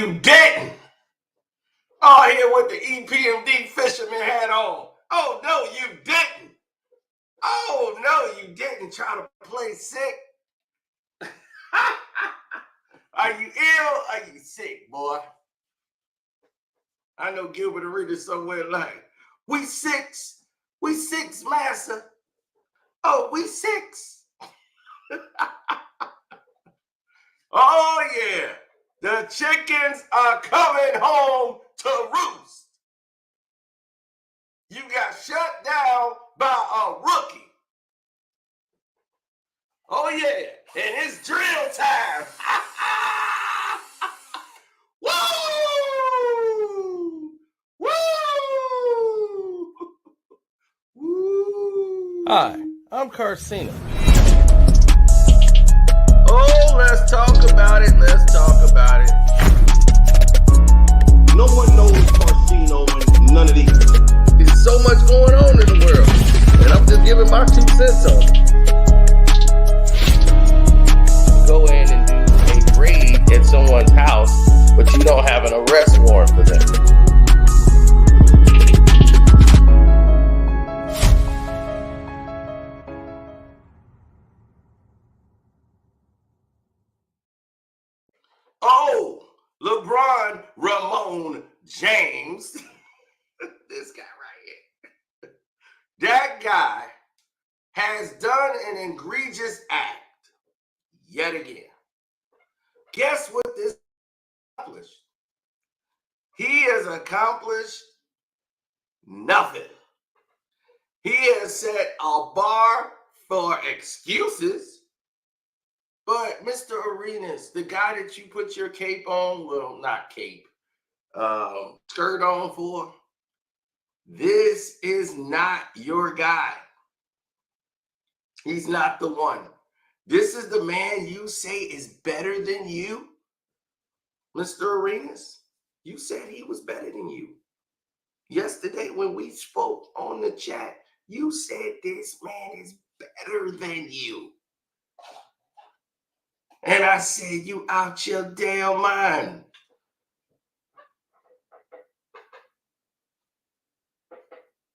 you didn't. Oh, here with the EPMD fisherman hat on. Oh, no, you didn't. Oh, no, you didn't try to play sick. Are you ill? Are you sick, boy? I know Gilbert Arenas somewhere like, we six, master. Oh, we six. Oh, yeah. The chickens are coming home to roost. You got shut down by a rookie. Oh, yeah. And it's drill time. Woo! Woo! Woo! Hi, I'm Carcino. Oh, let's talk about it. Let's talk about it. No one knows Carcino and none of these. There's so much going on in the world, and I'm just giving my 2 cents on it. Go in and do a raid at someone's house, but you don't have an arrest warrant for them. Oh, LeBron Ramon James, this guy right here, that guy has done an egregious act yet again. Guess what this accomplished? He has accomplished nothing. He has set a bar for excuses. But Mr. Arenas, the guy that you put your cape on, well, not cape, skirt on for, this is not your guy. He's not the one. This is the man you say is better than you. Mr. Arenas, you said he was better than you. Yesterday when we spoke on the chat, you said this man is better than you. And I said, you out your damn mind.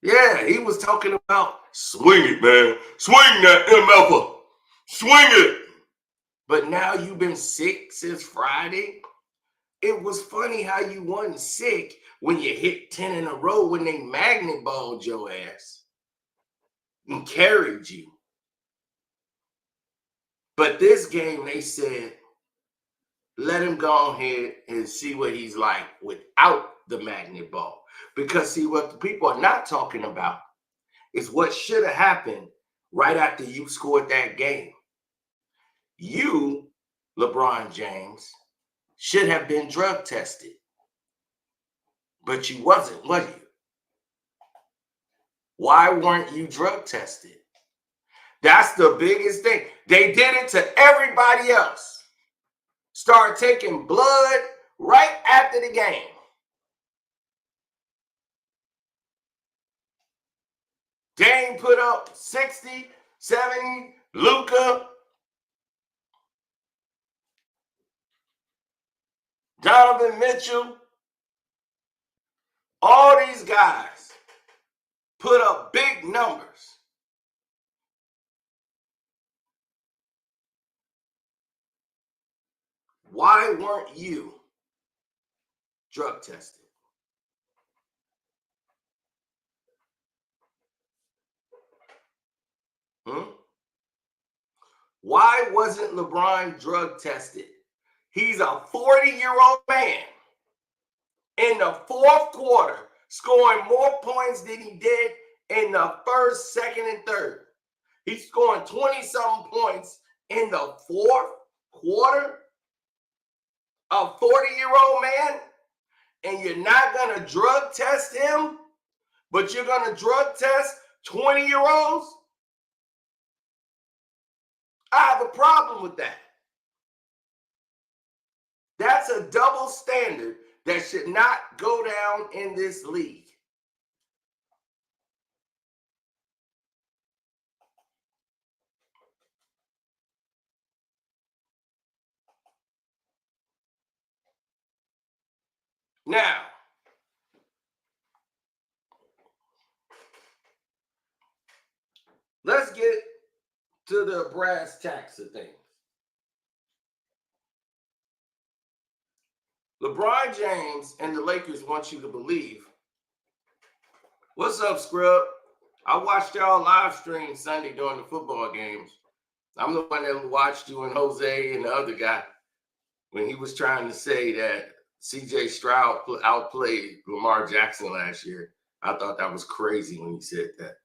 Yeah, he was talking about swing it, man. Swing that MFer. Swing it. But now you've been sick since Friday. It was funny how you wasn't sick when you hit 10 in a row when they magnet balled your ass and carried you. But this game, they said, let him go ahead and see what he's like without the magnet ball. Because see, what the people are not talking about is what should have happened right after you scored that game. You, LeBron James, should have been drug tested. But you wasn't, was you? Why weren't you drug tested? That's the biggest thing. They did it to everybody else. Start taking blood right after the game. Dame put up 60, 70, Luka, Donovan Mitchell, all these guys put up big numbers. Why weren't you drug tested? Why wasn't LeBron drug tested? He's a 40-year-old man in the fourth quarter, scoring more points than he did in the first, second, and third. He's scoring 20-something points in the fourth quarter. A 40-year-old man, and you're not going to drug test him, but you're going to drug test 20-year-olds? I have a problem with that. That's a double standard that should not go down in this league. Now, let's get to the brass tacks of things. LeBron James and the Lakers want you to believe. What's up, Scrub? I watched y'all live stream Sunday during the football games. I'm the one that watched you and Jose and the other guy when he was trying to say that C.J. Stroud outplayed Lamar Jackson last year. I thought that was crazy when he said that.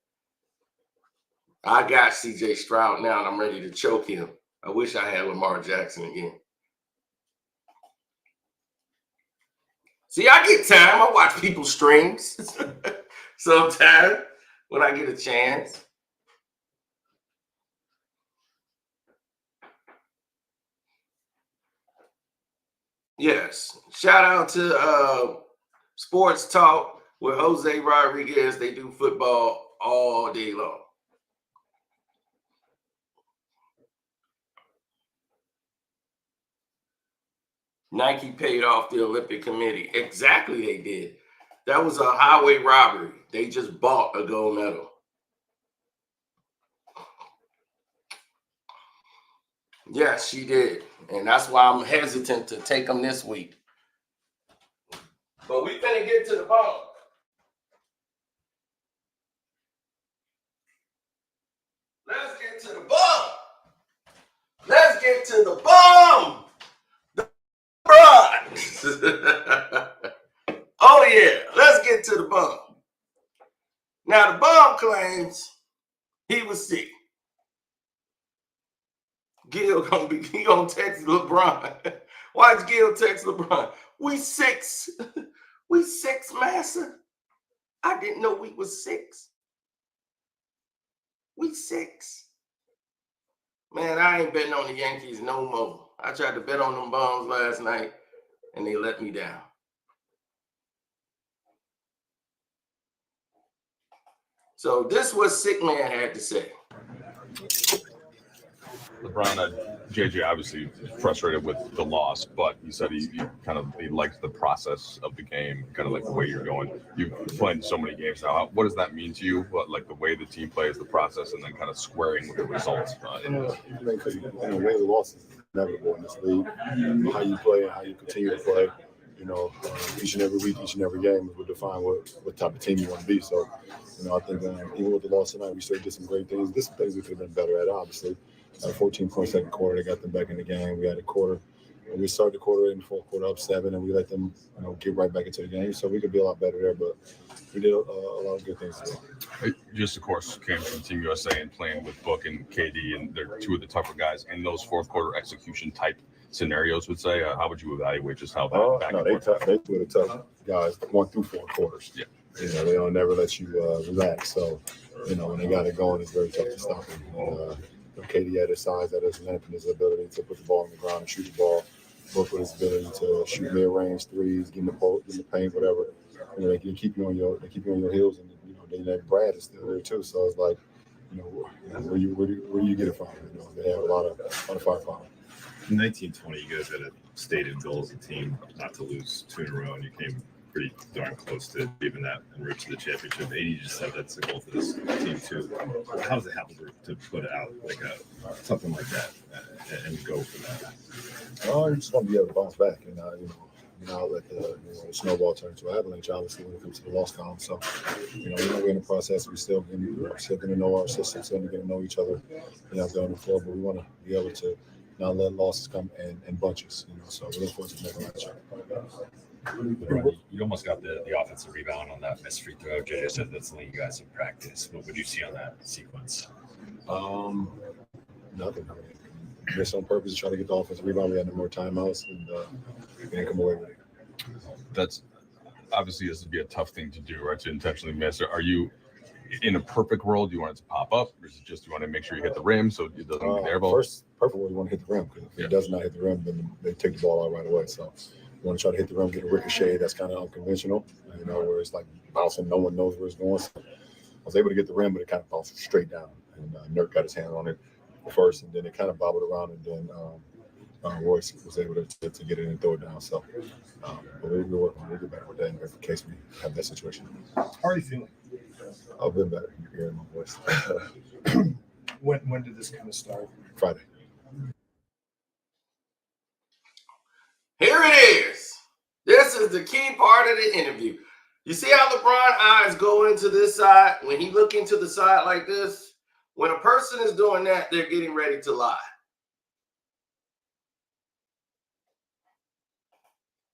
I got C.J. Stroud now, and I'm ready to choke him. I wish I had Lamar Jackson again. See, I get time. I watch people's streams sometimes when I get a chance. Yes. Shout out to Sports Talk with Jose Rodriguez. They do football all day long. Nike paid off the Olympic Committee. Exactly, they did. That was a highway robbery. They just bought a gold medal. Yes, she did. And that's why I'm hesitant to take them this week. But we finna get to the bone. Let's get to the bone. Let's get to the bone. The Oh yeah, let's get to the bum. Now the bum claims he was sick. Gil gonna text LeBron. Why'd Gil text LeBron? We six, massa. I didn't know we was six. We six. Man, I ain't betting on the Yankees no more. I tried to bet on them bums last night, and they let me down. So this is what Sick Man had to say. LeBron, JJ obviously frustrated with the loss, but he said he likes the process of the game, kind of like the way you're going. You've played in so many games now. What does that mean to you? What, like the way the team plays, the process, and then kind of squaring with the results in this? Because wins and losses is inevitable in this league. How you play and how you continue to play. Each and every week, each and every game will define what type of team you want to be. So, I think even with the loss tonight, we still did some great things. There's some things we could have been better at, obviously. 14-point second quarter, they got them back in the game. We had a quarter. We started the quarter in the fourth quarter up 7, and we let them, get right back into the game. So we could be a lot better there, but we did a lot of good things today. Just, of course, came from Team USA and playing with Book and KD, and they're two of the tougher guys in those fourth quarter execution type scenarios. Would say, how would you evaluate just how that back and forth? They two of the tough guys, 1 through 4 quarters. Yeah. They don't never let you relax. So, when they got it going, it's very tough to stop them. KD had his size, at his length, and his ability to put the ball on the ground and shoot the ball. Both with his ability to shoot mid-range threes, get in the paint, whatever. They can keep you on your heels, and then Brad is still there too. So it's like, where do you get it from? They have a lot of firepower. In 1920, you guys had a stated goal as a team not to lose 2 in a row, and you came pretty darn close to even that and route to the championship. 80 just said that's the goal for this team too. How does it happen to put out like something like that and go for that? You just want to be able to bounce back, and not let the snowball turn into an avalanche. Obviously, when it comes to the loss column, so we're in the process. We're still going to know our systems, still going to know each other, out there on the floor. But we want to be able to not let losses come in bunches. So we're looking forward to making that shot. You almost got the offensive rebound on that missed free throw. JJ said that's something you guys in practice. What would you see on that sequence? Nothing. Miss on purpose to try to get the offensive rebound. We had no more timeouts, and we didn't come away with it. That's obviously this would be a tough thing to do, right? To intentionally miss. Are you in a perfect world? Do you want it to pop up, or is it just you want to make sure you hit the rim so it doesn't get the air ball? First, perfect world, you want to hit the rim, because if it does not hit the rim, then they take the ball out right away. So you want to try to hit the rim, get a ricochet. That's kind of unconventional, where it's like bouncing, no one knows where it's going. So I was able to get the rim, but it kind of bounced straight down, and Nurk got his hand on it first, and then it kind of bobbled around, and then Royce was able to get it and throw it down. So, but we'll get better with that in case we have that situation. How are you feeling? I've been better. You're hearing my voice. When did this kind of start? Friday. Here it is. This is the key part of the interview. You see how LeBron eyes go into this side? When he look into the side like this, when a person is doing that, they're getting ready to lie.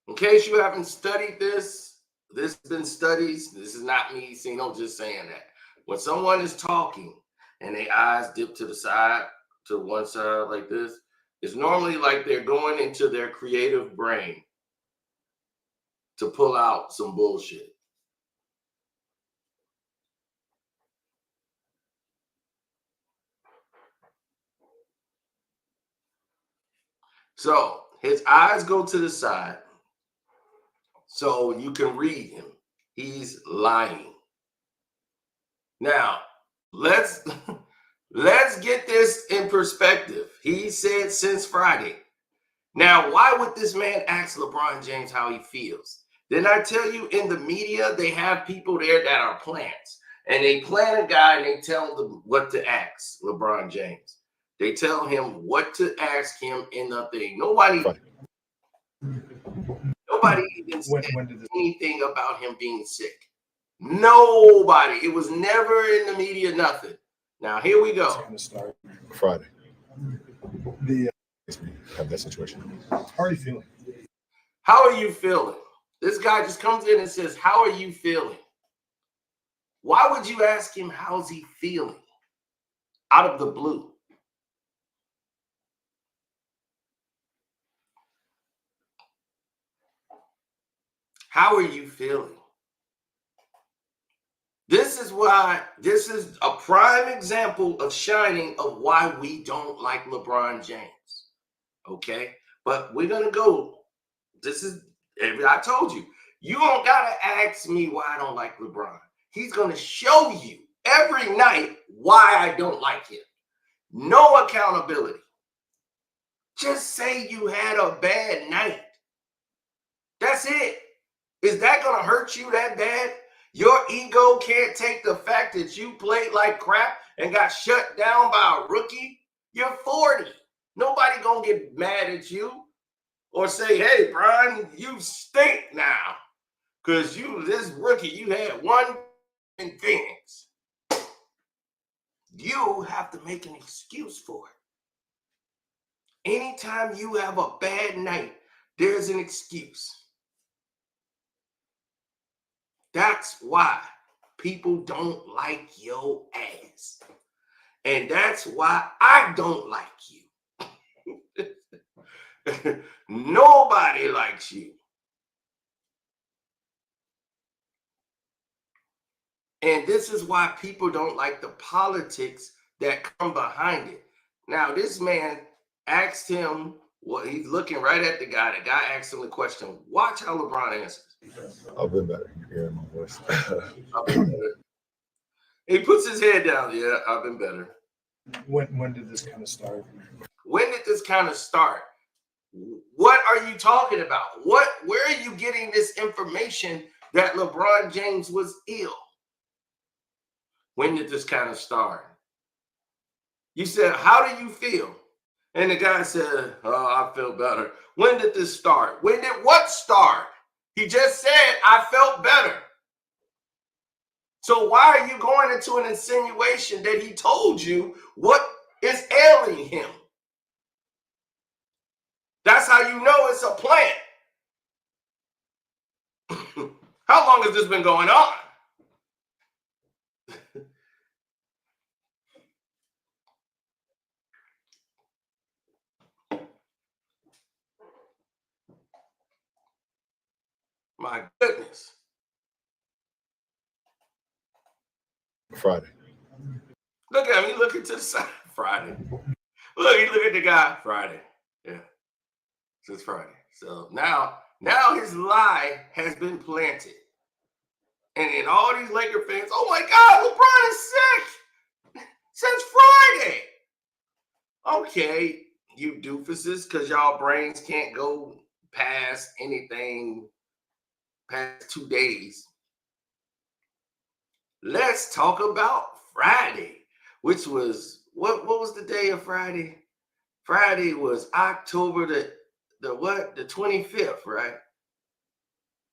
In case you haven't studied this has been studies. This is not me, Cino, just saying that. When someone is talking and their eyes dip to the side, to one side like this, it's normally like they're going into their creative brain to pull out some bullshit. So his eyes go to the side so you can read him. He's lying. Now, let's get this in perspective. He said since Friday. Now, why would this man ask LeBron James how he feels? Didn't I tell you in the media, they have people there that are plants, and they plant a guy and they tell them what to ask LeBron James. They tell him what to ask him in the thing. Nobody even said anything about him being sick. Nobody. It was never in the media, nothing. Now, here we go. Friday. The Have that situation. How are you feeling? How are you feeling? This guy just comes in and says, how are you feeling? Why would you ask him how's he feeling out of the blue? How are you feeling? This is a prime example of shining of why we don't like LeBron James. Okay? But we're going to go. I told you, you don't got to ask me why I don't like LeBron. He's going to show you every night why I don't like him. No accountability. Just say you had a bad night. That's it. Is that going to hurt you that bad? Your ego can't take the fact that you played like crap and got shut down by a rookie? You're 40. Nobody going to get mad at you or say, hey, Brian, you stink now. Because this rookie, you had one in Phoenix. You have to make an excuse for it. Anytime you have a bad night, there's an excuse. That's why people don't like your ass. And that's why I don't like you. Nobody likes you. And this is why people don't like the politics that come behind it. Now, this man asked him, he's looking right at the guy. The guy asked him the question. Watch how LeBron answers. I've been better. You're hearing my voice. I've been better. He puts his head down. Yeah, I've been better. When did this kind of start? When did this kind of start? What are you talking about? Where are you getting this information that LeBron James was ill? When did this kind of start? You said, how do you feel? And the guy said, oh, I feel better. When did this start? When did what start? He just said, I felt better. So why are you going into an insinuation that he told you what is ailing him? That's how you know it's a plant. How long has this been going on? My goodness. Friday. Look at him. He looking to the side. Friday. Look, he look at the guy. Friday. Yeah. Since Friday. So now his lie has been planted. And then all these Laker fans, oh my God, LeBron is sick since Friday. Okay. you doofuses, because y'all brains can't go past anything past 2 days. Let's talk about Friday, which was what was the day of Friday? Friday was October the 25th, right?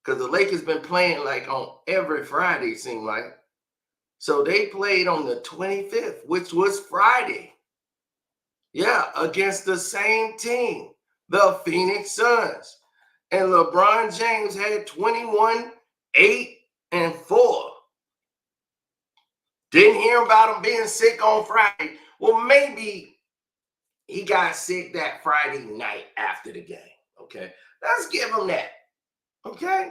Because the Lakers been playing like on every Friday, it seemed like. So they played on the 25th, which was Friday. Yeah, against the same team, the Phoenix Suns. And LeBron James had 21, 8, and 4. Didn't hear about him being sick on Friday. Well, maybe he got sick that Friday night after the game. Okay, let's give him that. Okay,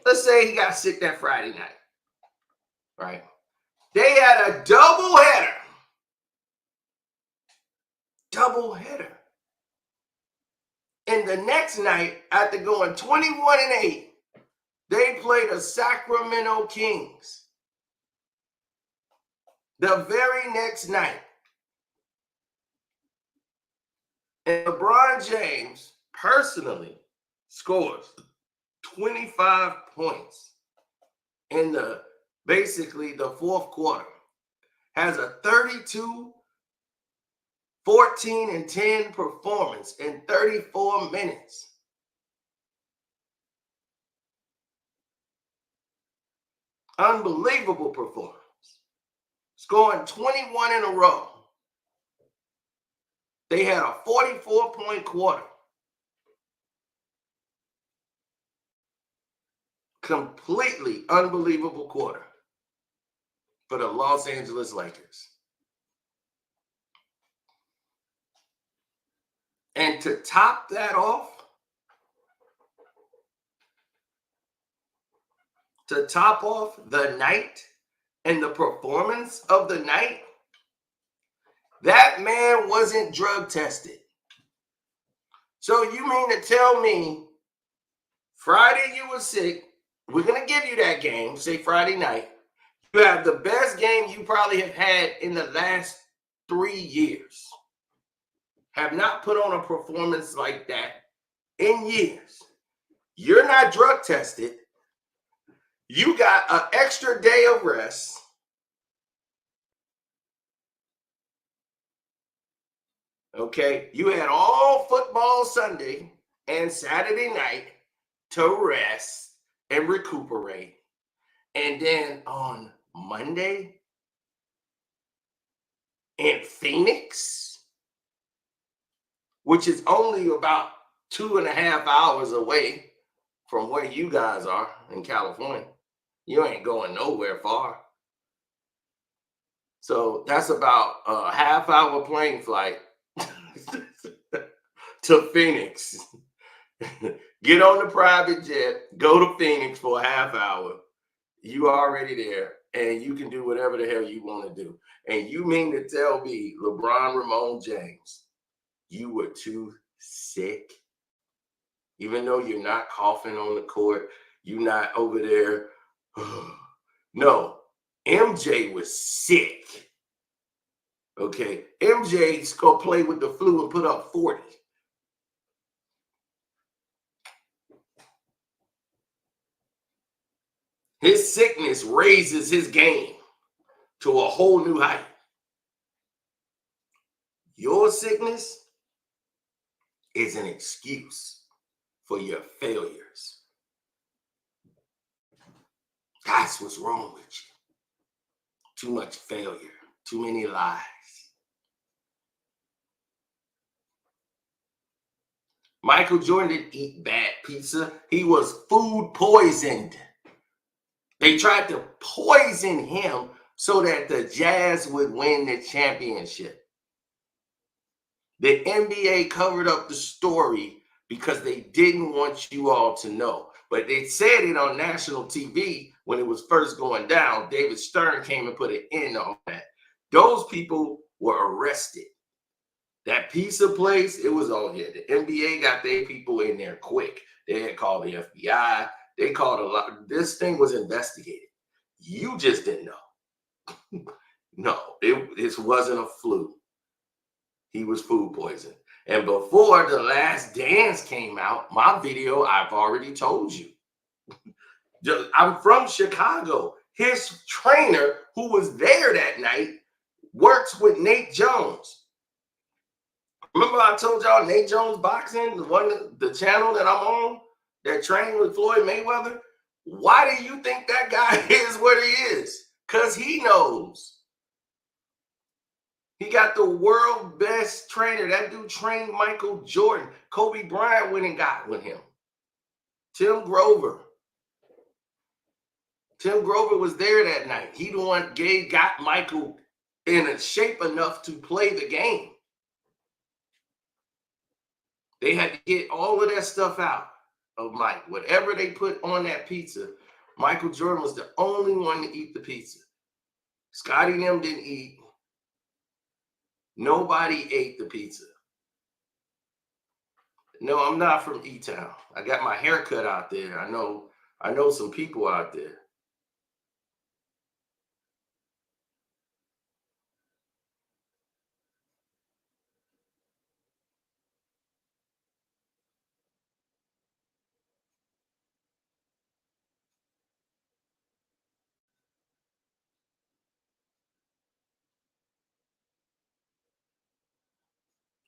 let's say he got sick that Friday night. Right? They had a doubleheader. And the next night, after going 21-8, they played the Sacramento Kings. The very next night. And LeBron James personally scores 25 points in basically the fourth quarter. Has a 32, 14, and 10 performance in 34 minutes. Unbelievable performance. Scoring 21 in a row. They had a 44-point quarter. Completely unbelievable quarter for the Los Angeles Lakers. And to top that off, the night and the performance of the night, that man wasn't drug tested. So you mean to tell me Friday you were sick, we're going to give you that game, say Friday night, you have the best game you probably have had in the last 3 years. Have not put on a performance like that in years. You're not drug tested. You got an extra day of rest. Okay, you had all football Sunday and Saturday night to rest and recuperate. And then on Monday in Phoenix, which is only about 2.5 hours away from where you guys are in California. You ain't going nowhere far. So that's about a half-hour plane flight to Phoenix. Get on the private jet, go to Phoenix for a half hour. You already there, and you can do whatever the hell you want to do. And you mean to tell me, LeBron James, you were too sick? Even though you're not coughing on the court, you're not over there. No, MJ was sick. Okay, MJ's going to play with the flu and put up 40. His sickness raises his game to a whole new height. Your sickness is an excuse for your failures. That's what's wrong with you. Too much failure, too many lies. Michael Jordan didn't eat bad pizza. He was food poisoned. They tried to poison him so that the Jazz would win the championship. The NBA covered up the story because they didn't want you all to know. But they said it on national TV when it was first going down. David Stern came and put an end on that. Those people were arrested. That pizza place, it was on here. The NBA got their people in there quick. They had called the FBI. They called a lot. This thing was investigated. You just didn't know. No, this wasn't a fluke. he was food poisoned. And before The Last Dance came out, my video, I've already told you. I'm from Chicago. His trainer, who was there that night, works with Nate Jones. Remember I told y'all Nate Jones Boxing, the channel that I'm on, that trained with Floyd Mayweather? Why do you think that guy is what he is? Because he knows. He got the world best trainer. That dude trained Michael Jordan. Kobe Bryant went and got with him. Tim Grover. Tim Grover was there that night. He the one got Michael in a shape enough to play the game. They had to get all of that stuff out of Mike. Whatever they put on that pizza, Michael Jordan was the only one to eat the pizza. Scotty and them didn't eat. Nobody ate the pizza. No, I'm not from E-Town. I got my hair cut out there. I know some people out there.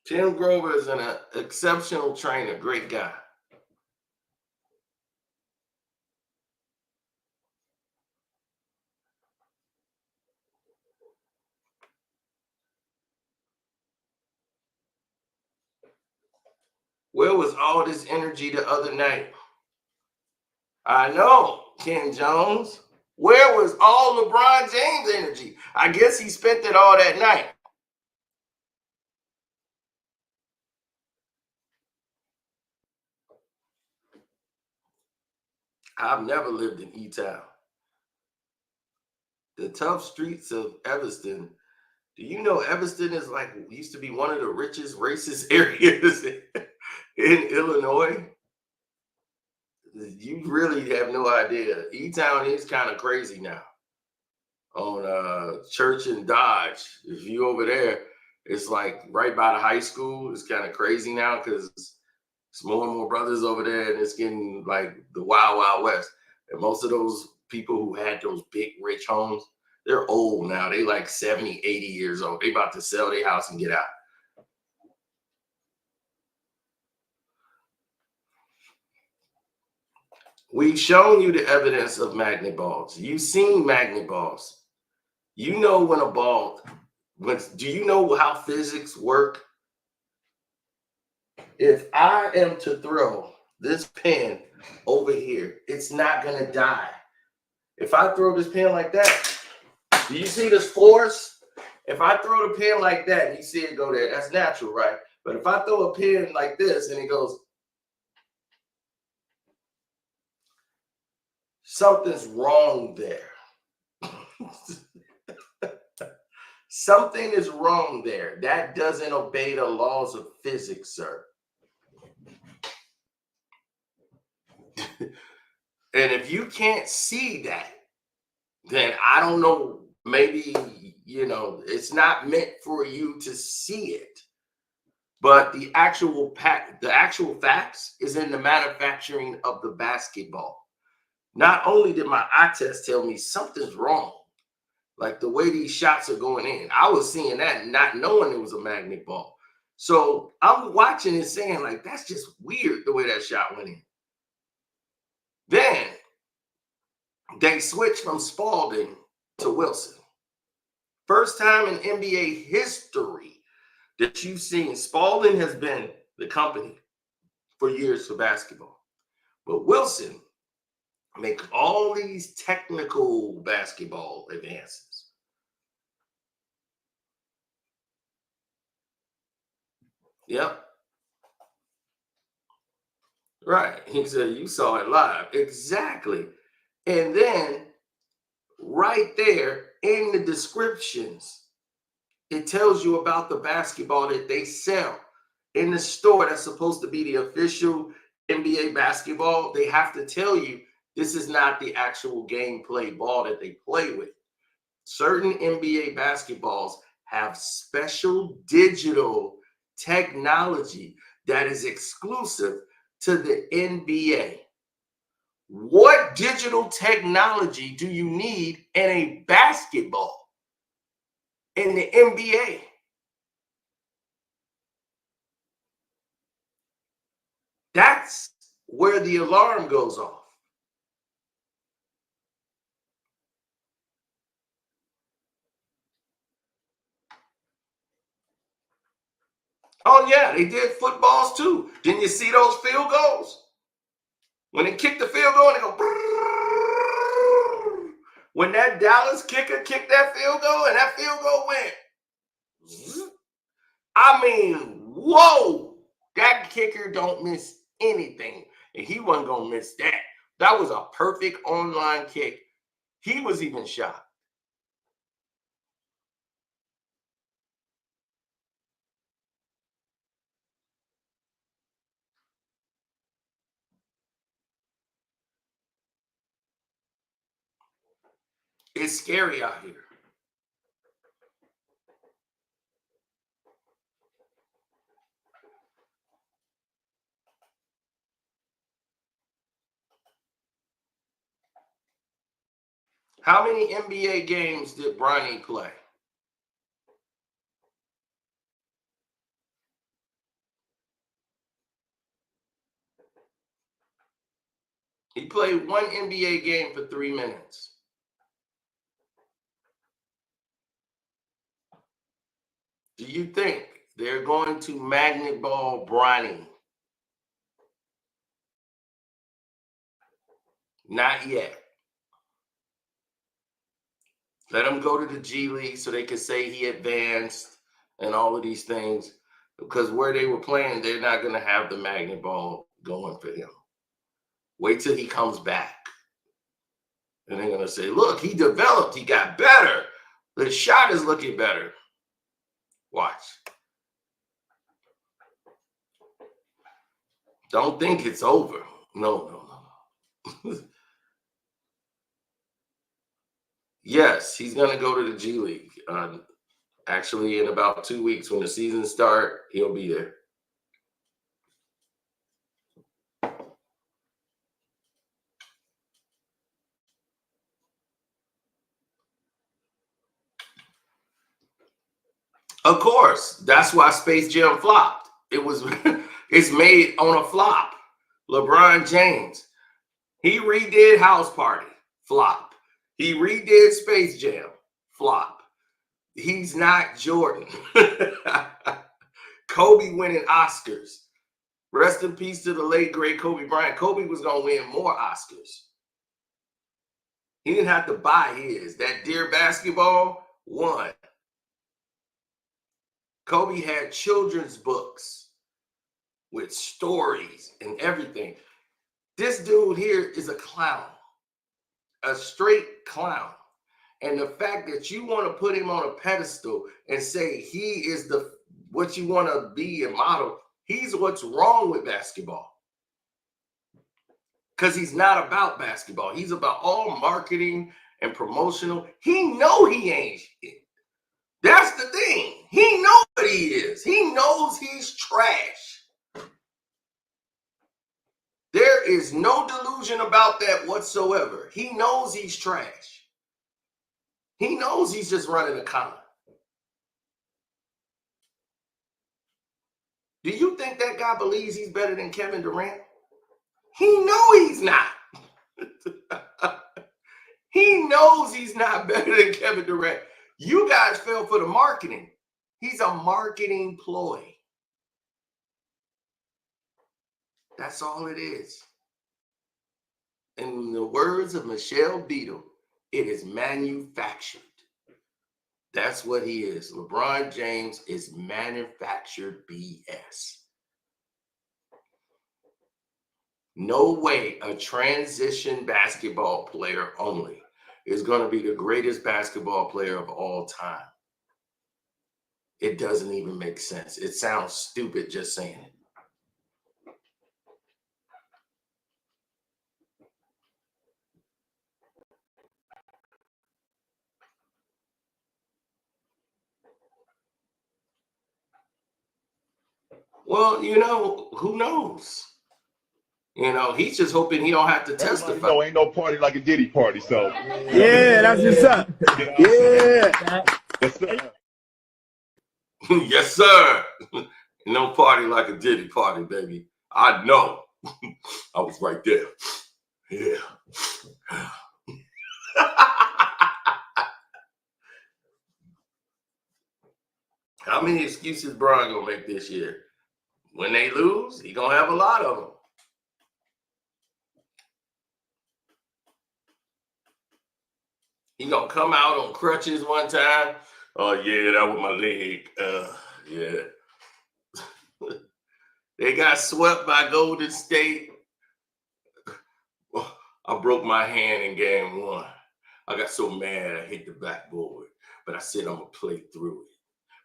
Tim Grover is an exceptional trainer, great guy. Where was all this energy the other night? I know, Ken Jones. Where was all LeBron James energy? I guess he spent it all that night. I've never lived in E-Town. The tough streets of Evanston. Do you know Evanston is used to be one of the richest racist areas in Illinois? You really have no idea. E-Town is kind of crazy now. On Church and Dodge, if you over there, it's like right by the high school. It's kind of crazy now because it's more and more brothers over there, and it's getting like the Wild Wild West. And most of those people who had those big rich homes, they're old now. They like 70, 80 years old. They about to sell their house and get out. We've shown you the evidence of magnet balls. You've seen magnet balls. You know when a ball, do you know how physics work? If I am to throw this pin over here, it's not going to die. If I throw this pin like that, do you see this force? If I throw the pin like that and you see it go there, that's natural, right? But if I throw a pin like this and it goes, something's wrong there. Something is wrong there. That doesn't obey the laws of physics, sir. And if you can't see that, then I don't know, maybe, it's not meant for you to see it. But the actual facts is in the manufacturing of the basketball. Not only did my eye test tell me something's wrong, like the way these shots are going in, I was seeing that not knowing it was a magnet ball. So I'm watching and saying, like, that's just weird the way that shot went in. Then they switched from Spalding to Wilson. First time in NBA history that you've seen. Spalding has been the company for years for basketball. But Wilson make all these technical basketball advances. Yep. Right. He said, you saw it live. Exactly. And then right there in the descriptions, it tells you about the basketball that they sell in the store that's supposed to be the official NBA basketball. They have to tell you this is not the actual gameplay ball that they play with. Certain NBA basketballs have special digital technology that is exclusive to the NBA. What digital technology do you need in a basketball in the NBA? That's where the alarm goes off. Oh, yeah, they did footballs too. Didn't you see those field goals? When they kick the field goal and they go, brrrr. When that Dallas kicker kicked that field goal and that field goal went, I mean, whoa, that kicker don't miss anything. And he wasn't going to miss that. That was a perfect online kick. He was even shocked. It's scary out here. How many NBA games did Bronny play? He played one NBA game for 3 minutes. Do you think they're going to magnet ball Bronny? Not yet. Let him go to the G League so they can say he advanced and all of these things. Because where they were playing, they're not going to have the magnet ball going for him. Wait till he comes back. And they're going to say, look, he developed. He got better. The shot is looking better. Watch. Don't think it's over. No. Yes, he's going to go to the G League. Actually, in about 2 weeks when the season starts, he'll be there. Of course, that's why Space Jam flopped. It's made on a flop. LeBron James, he redid House Party, flop. He redid Space Jam, flop. He's not Jordan. Kobe winning Oscars. Rest in peace to the late, great Kobe Bryant. Kobe was going to win more Oscars. He didn't have to buy his. That Dear Basketball won. Kobe had children's books with stories and everything. This dude here is a clown, a straight clown. And the fact that you want to put him on a pedestal and say he is what you want to be and model, he's what's wrong with basketball. Because he's not about basketball. He's about all marketing and promotional. He know he ain't shit. That's the thing. He knows what he is. He knows he's trash. There is no delusion about that whatsoever. He knows he's trash. He knows he's just running a con. Do you think that guy believes he's better than Kevin Durant? He knows he's not. He knows he's not better than Kevin Durant. You guys fell for the marketing. He's a marketing ploy. That's all it is. In the words of Michelle Beadle, it is manufactured. That's what he is. LeBron James is manufactured BS. No way a transition basketball player only is going to be the greatest basketball player of all time. It doesn't even make sense. It sounds stupid just saying it. Well, who knows? He's just hoping he don't have to Everybody testify. know ain't no party like a Diddy party, so Yeah, that's what's up. Yeah. yes, sir. Yes, sir. No party like a Diddy party, baby. I know. I was right there. Yeah. How many excuses Brian gonna make this year? When they lose, he gonna have a lot of them. He gonna come out on crutches one time. Oh yeah, that was my leg. Yeah. They got swept by Golden State. I broke my hand in game 1. I got so mad I hit the backboard, but I said I'm gonna play through it.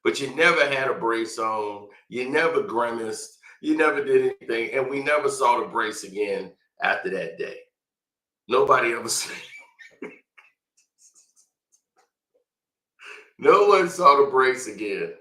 But you never had a brace on. You never grimaced. You never did anything, and we never saw the brace again after that day. Nobody ever said. No one saw the brace again.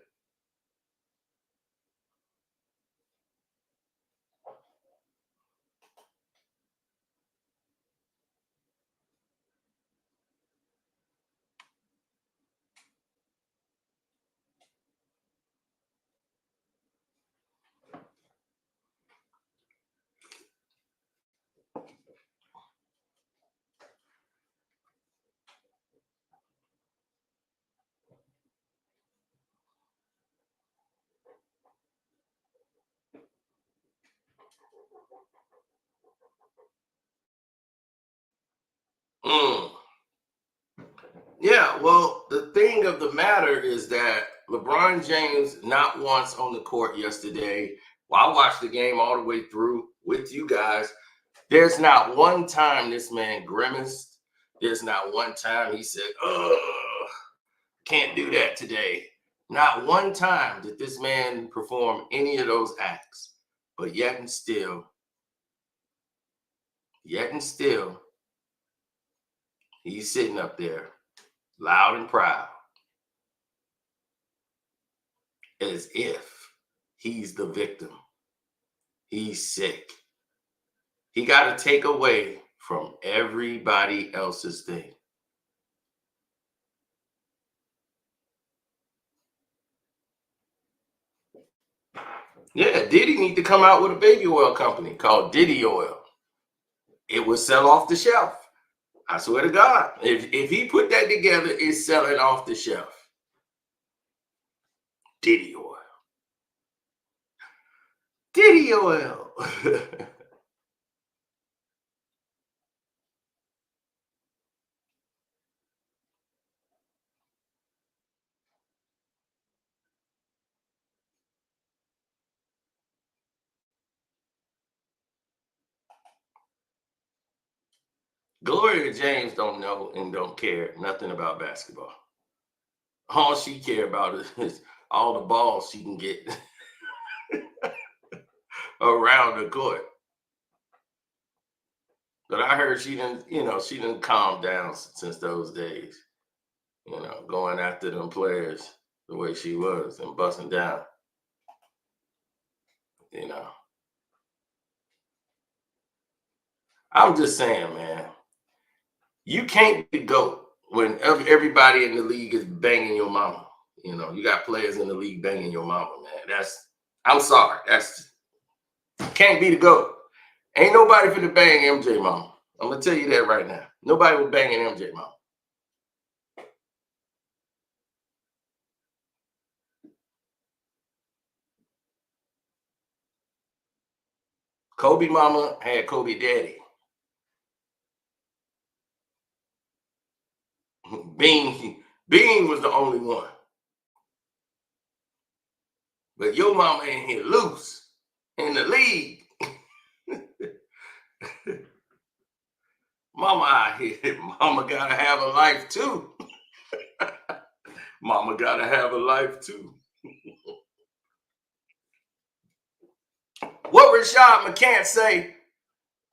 Yeah, well, the thing of the matter is that LeBron James not once on the court yesterday. Well, I watched the game all the way through with you guys. There's not one time this man grimaced. There's not one time he said, "Ugh, can't do that today." Not one time did this man perform any of those acts. But yet and still, he's sitting up there loud and proud, as if he's the victim. He's sick. He got to take away from everybody else's thing. Yeah, Diddy need to come out with a baby oil company called Diddy Oil. It will sell off the shelf. I swear to God. If he put that together, it's selling off the shelf. Diddy Oil. Diddy Oil. Gloria James don't know and don't care nothing about basketball. All she care about is all the balls she can get around the court. But I heard she didn't calm down since those days. Going after them players the way she was and busting down. I'm just saying, man, you can't be the GOAT when everybody in the league is banging your mama. You got players in the league banging your mama, man. I'm sorry. Can't be the GOAT. Ain't nobody finna bang MJ mama. I'm gonna tell you that right now. Nobody was banging MJ mama. Kobe mama had Kobe daddy. Bean was the only one. But your mama ain't here loose in the league. Mama out here. Mama gotta have a life too. Mama gotta have a life too. What Rashad McCants say?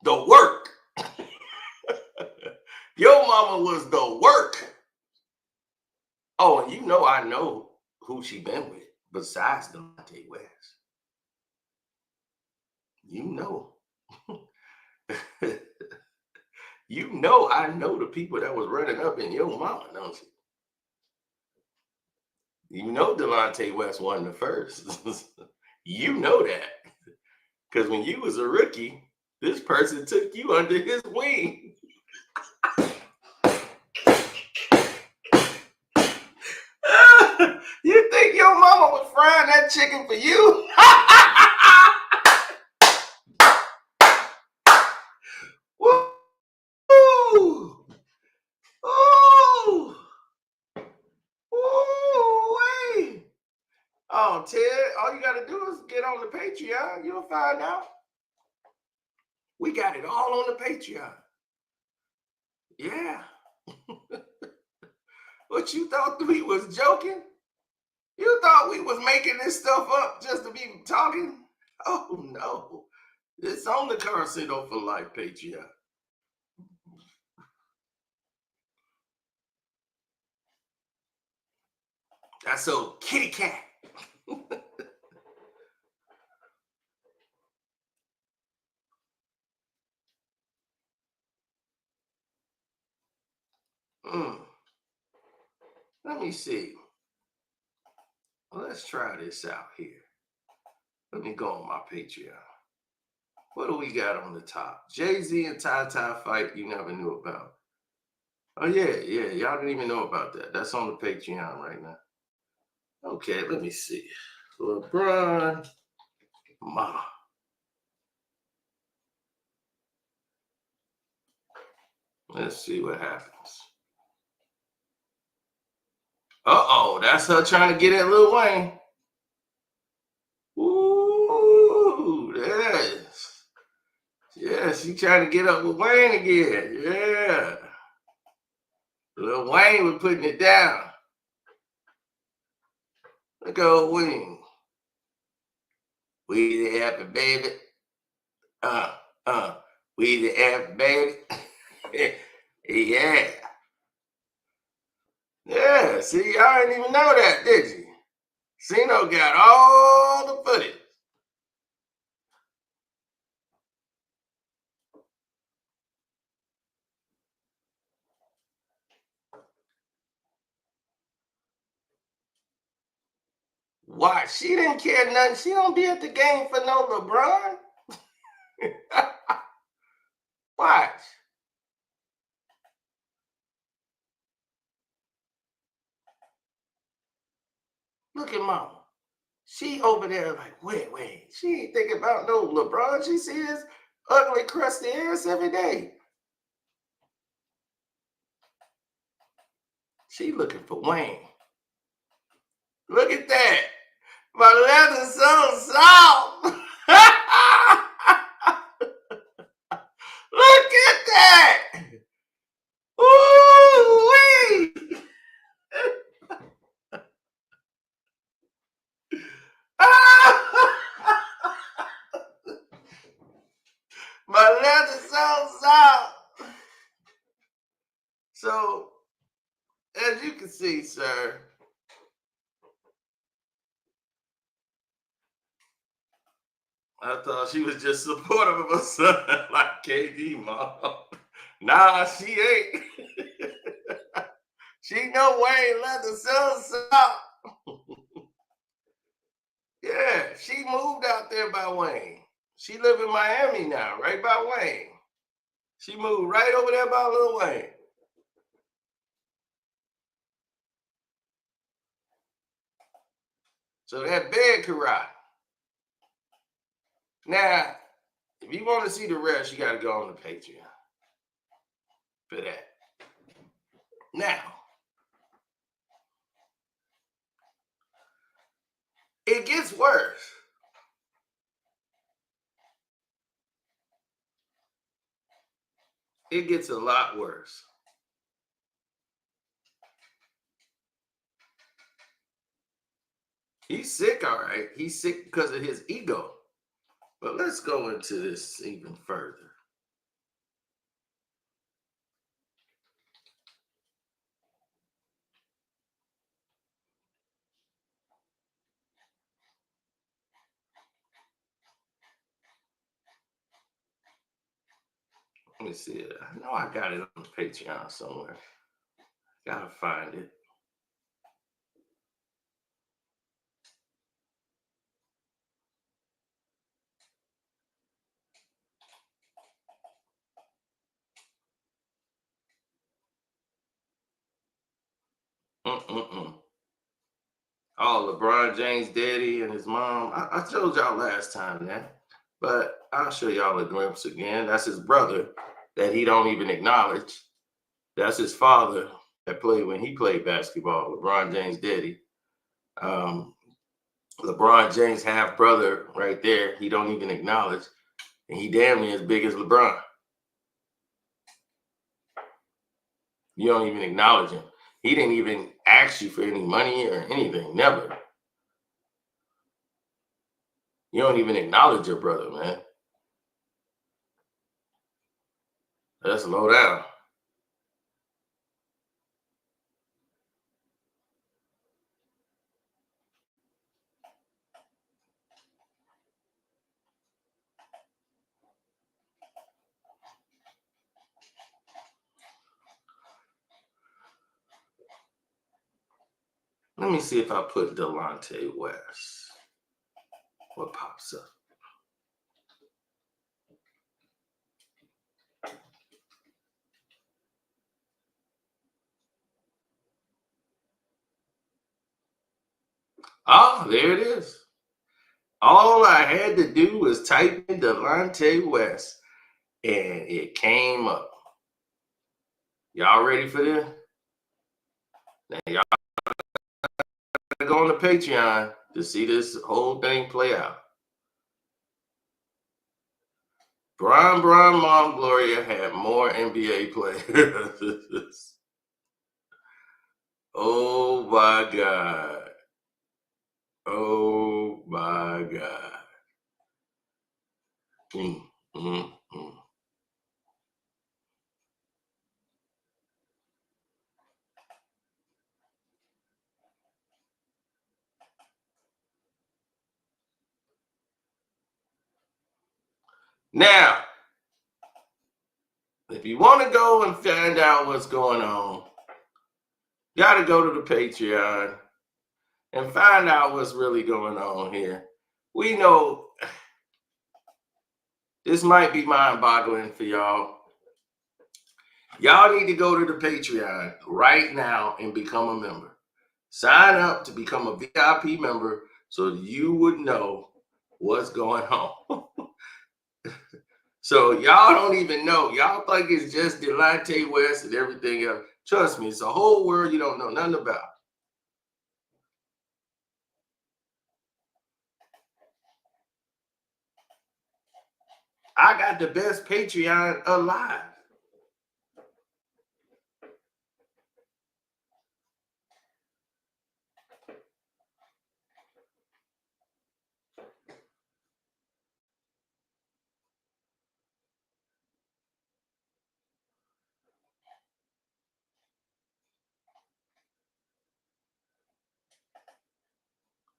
The work. Your mama was the work. Oh, and I know who she been with besides Delonte West. You know. You know I know the people that was running up in your mama, don't you? You know Delonte West won the first. You know that. Because when you was a rookie, this person took you under his wing. You think your mama was frying that chicken for you? Woo! Ooh! Ooh-wee. Oh, Ted, all you got to do is get on the Patreon. You'll find out. We got it all on the Patreon. Yeah. What, you thought we was joking? You thought we was making this stuff up just to be talking? Oh, no. It's on the Casino for Life Patreon. That's so kitty cat. Let me see. Well, let's try this out here. Let me go on my Patreon. What do we got on the top? Jay-Z and Ty fight you never knew about. Oh, yeah. Y'all didn't even know about that. That's on the Patreon right now. Okay, let me see. LeBron, Ma. Let's see what happens. Uh-oh, that's her trying to get at Lil Wayne. Ooh, yes. Yeah, she trying to get up with Wayne again. Yeah. Lil Wayne was putting it down. Look at old Wayne. We the happy baby. We the happy baby. Yeah. Yeah, see, y'all didn't even know that, did you? Cino got all the footage. Why? She didn't care nothing. She don't be at the game for no LeBron. Watch. Look at mama. She over there like, wait. She ain't thinking about no LeBron. She see his ugly, crusty ass every day. She looking for Wayne. Look at that. My leather's so soft. Look at that. Ooh-wee. My leather's so soft. So, as you can see, sir, I thought she was just supportive of her son like KD, mom. Nah, she ain't. She know Wayne leather so soft. Yeah, she moved out there by Wayne. She live in Miami now, right by Wayne. She moved right over there by Lil Wayne. So that bed could rock. Now, if you want to see the rest, you got to go on the Patreon for that. Now, it gets worse. It gets a lot worse. He's sick, all right. He's sick because of his ego. But let's go into this even further. Let me see it. I know I got it on Patreon somewhere. Gotta find it. Oh, LeBron James' daddy and his mom. I told y'all last time that, but I'll show y'all a glimpse again. That's his brother that he don't even acknowledge. That's his father that played when he played basketball, LeBron James' daddy. LeBron James' half brother right there, he don't even acknowledge. And he damn near as big as LeBron. You don't even acknowledge him. He didn't even ask you for any money or anything, never. You don't even acknowledge your brother, man. Let's slow down. Let me see if I put Delonte West. What pops up? Oh, there it is. All I had to do was type in Delonte West, and it came up. Y'all ready for this? Now, y'all gotta go on the Patreon to see this whole thing play out. Bron Mom Gloria had more NBA players. Oh my God. Oh my God. Mm, mm, mm. Now, if you want to go and find out what's going on, you got to go to the Patreon and find out what's really going on here. We know this might be mind-boggling for y'all. Y'all need to go to the Patreon right now and become a member. Sign up to become a VIP member so you would know what's going on. So y'all don't even know. Y'all think it's just Delonte West and everything else. Trust me, it's a whole world you don't know nothing about. I got the best Patreon alive.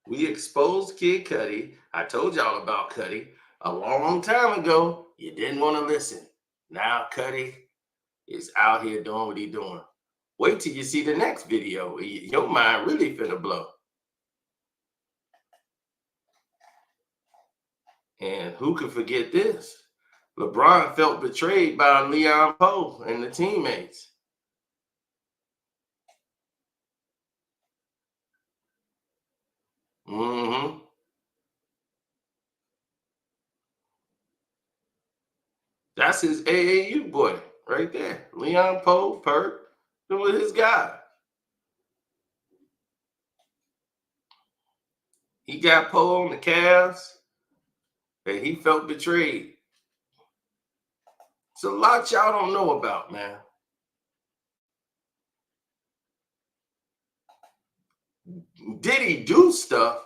We exposed Kid Cudi. I told y'all about Cudi a long time ago. You didn't want to listen. Now Cudi is out here doing what he's doing. Wait till you see the next video. Your mind really finna blow. And who could forget this? LeBron felt betrayed by Leon Poe and the teammates. Mm-hmm. That's his AAU boy right there. Leon Poe, Perk, with his guy. He got Poe on the Cavs, and he felt betrayed. It's a lot y'all don't know about, man. Did he do stuff?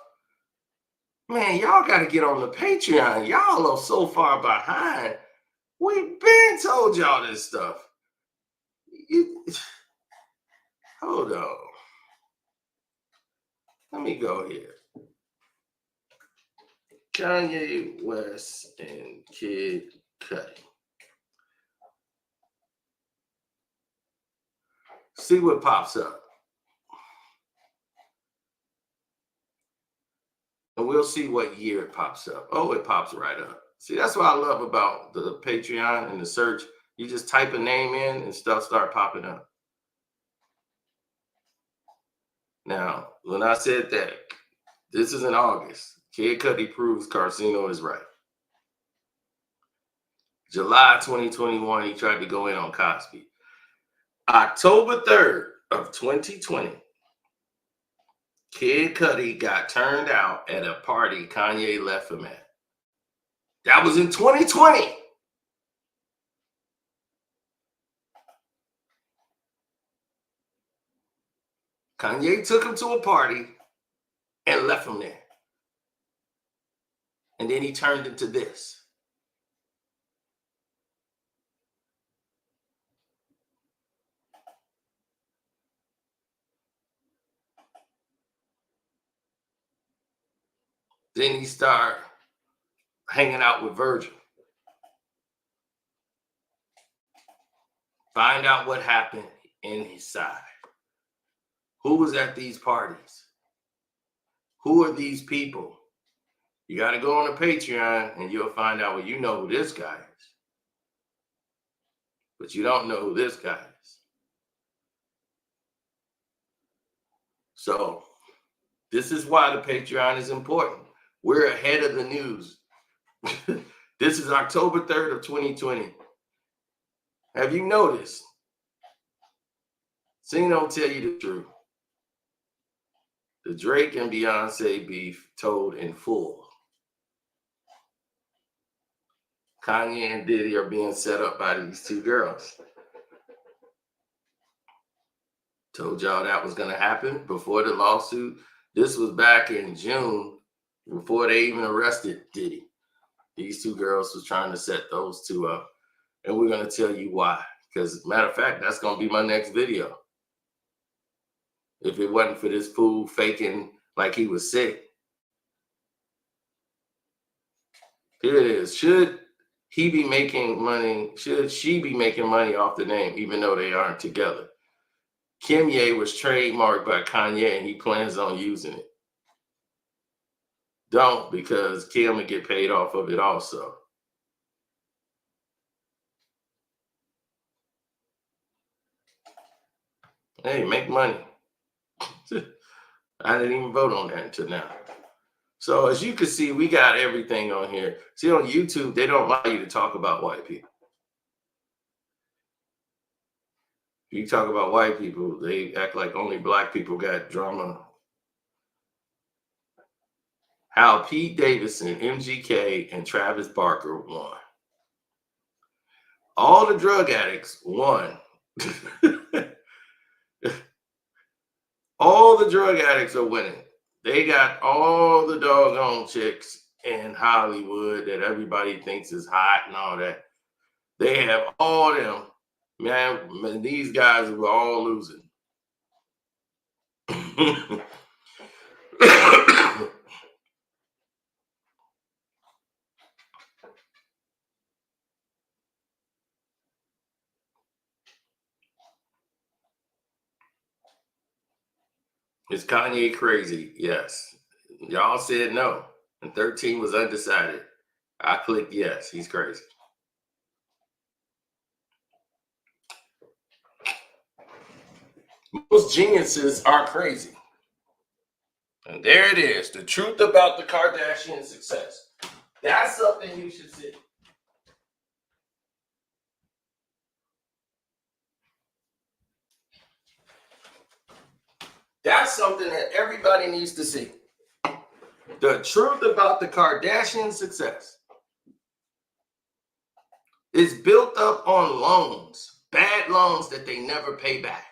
Man, y'all got to get on the Patreon. Y'all are so far behind. We've been told y'all this stuff. Hold on. Let me go here. Kanye West and Kid Cudi. see what pops up. And we'll see what year it pops up. Oh, it pops right up. See, that's what I love about the Patreon and the search. You just type a name in and stuff start popping up. Now, when I said that, this is in August. Kid Cudi proves Carcino is right. July 2021, he tried to go in on Cosby. October 3rd of 2020, Kid Cudi got turned out at a party Kanye left him at. That was in 2020. Kanye took him to a party and left him there. And then he turned into this. Then he started hanging out with Virgil. Find out what happened in his side. Who was at these parties? Who are these people? You got to go on the Patreon and you'll find out, well, you know who this guy is. But you don't know who this guy is. So this is why the Patreon is important. We're ahead of the news. This is October 3rd of 2020. Have you noticed? Sing don't tell you the truth. The Drake and Beyonce beef told in full. Kanye and Diddy are being set up by these two girls. Told y'all that was going to happen before the lawsuit. This was back in June, before they even arrested Diddy. These two girls was trying to set those two up. And we're going to tell you why. Because, matter of fact, that's going to be my next video. If it wasn't for this fool faking like he was sick. Here it is. Should he be making money? Should she be making money off the name, even though they aren't together? Kanye was trademarked by Kanye, and he plans on using it. Don't, because Kim will get paid off of it also. Hey, make money. I didn't even vote on that until now. So as you can see, we got everything on here. See, on YouTube, they don't allow you to talk about white people. If you talk about white people, they act like only black people got drama. How Pete Davidson, MGK, and Travis Barker won. All the drug addicts won. All the drug addicts are winning. They got all the doggone chicks in Hollywood that everybody thinks is hot and all that. They have all them. Man, these guys were all losing. Is Kanye crazy? Yes. Y'all said no. And 13 was undecided. I clicked yes. He's crazy. Most geniuses are crazy. And there it is. The truth about the Kardashian success. That's something you should see. That's something that everybody needs to see. The truth about the Kardashian success is built up on loans, bad loans that they never pay back,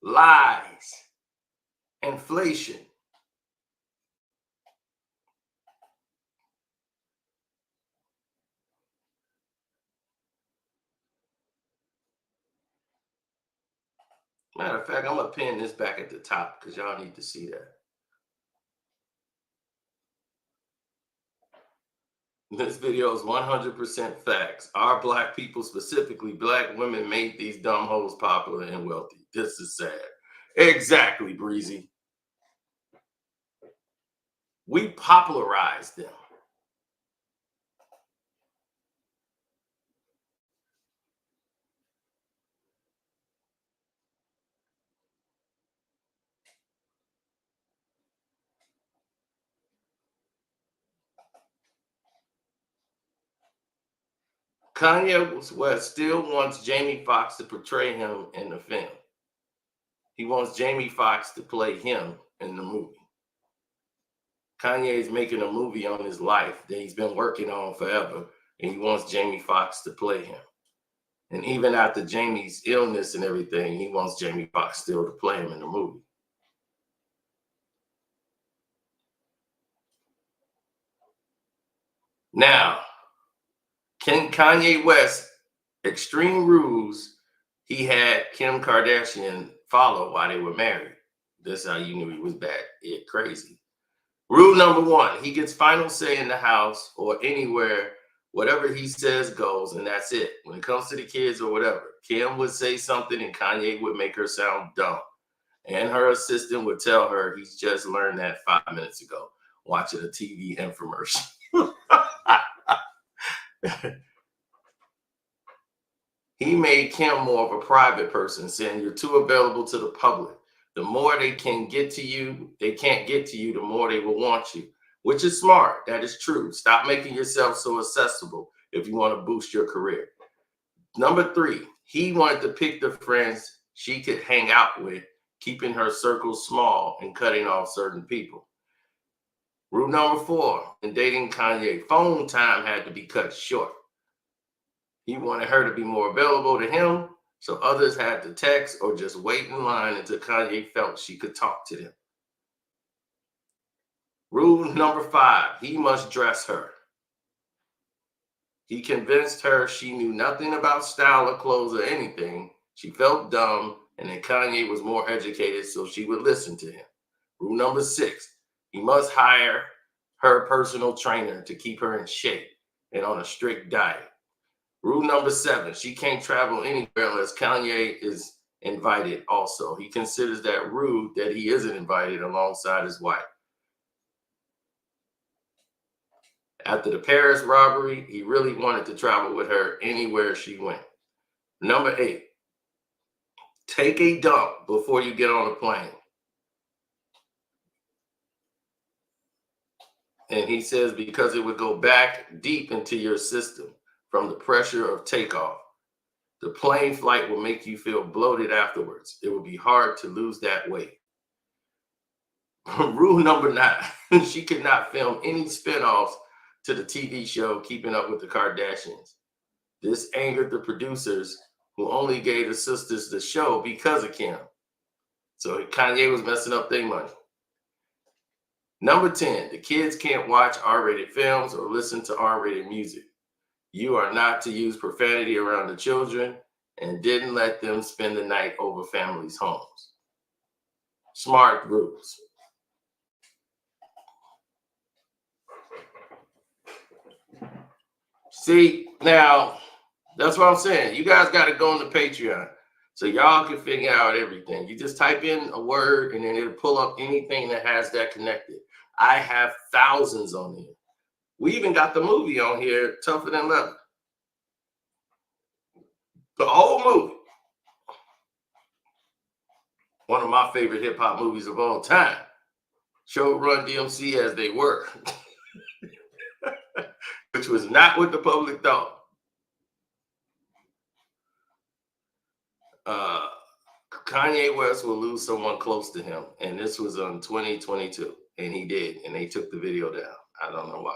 lies, inflation. Matter of fact, I'm going to pin this back at the top because y'all need to see that. This video is 100% facts. Our black people, specifically black women, made these dumb hoes popular and wealthy. This is sad. Exactly, Breezy. We popularized them. Kanye West still wants Jamie Foxx to portray him in the film. He wants Jamie Foxx to play him in the movie. Kanye is making a movie on his life that he's been working on forever, and he wants Jamie Foxx to play him. And even after Jamie's illness and everything, he wants Jamie Foxx still to play him in the movie. Now, Kanye West, extreme rules he had Kim Kardashian follow while they were married. This is how you knew he was bad. Crazy. Rule number 1, he gets final say in the house or anywhere. Whatever he says goes, and that's it. When it comes to the kids or whatever, Kim would say something and Kanye would make her sound dumb. And her assistant would tell her he's just learned that 5 minutes ago, watching a TV infomercial. He made Kim more of a private person, saying you're too available to the public. The more they can get to you, they can't get to you, the more they will want you, which is smart. That is true. Stop making yourself so accessible if you want to boost your career. Number 3, he wanted to pick the friends she could hang out with, keeping her circle small and cutting off certain people. Rule number 4, in dating Kanye, phone time had to be cut short. He wanted her to be more available to him, so others had to text or just wait in line until Kanye felt she could talk to them. Rule number 5, he must dress her. He convinced her she knew nothing about style or clothes or anything. She felt dumb, and then Kanye was more educated, so she would listen to him. Rule number 6, he must hire her personal trainer to keep her in shape and on a strict diet. Rule number 7, she can't travel anywhere unless Kanye is invited also. He considers that rude that he isn't invited alongside his wife. After the Paris robbery, he really wanted to travel with her anywhere she went. Number 8, take a dump before you get on a plane. And he says because it would go back deep into your system from the pressure of takeoff. The plane flight will make you feel bloated afterwards. It will be hard to lose that weight. Rule number 9, she could not film any spinoffs to the TV show Keeping Up with the Kardashians. This angered the producers who only gave the sisters the show because of Kim. So Kanye was messing up their money. Number 10, the kids can't watch R-rated films or listen to R-rated music. You are not to use profanity around the children and didn't let them spend the night over families' homes. Smart rules. See, now, that's what I'm saying. You guys got to go on the Patreon so y'all can figure out everything. You just type in a word and then it'll pull up anything that has that connected. I have thousands on here. We even got the movie on here, Tougher Than Leather. The whole movie. One of my favorite hip hop movies of all time. Show Run DMC as they were. Which was not what the public thought. Kanye West will lose someone close to him. And this was on 2022. And he did. And they took the video down. I don't know why.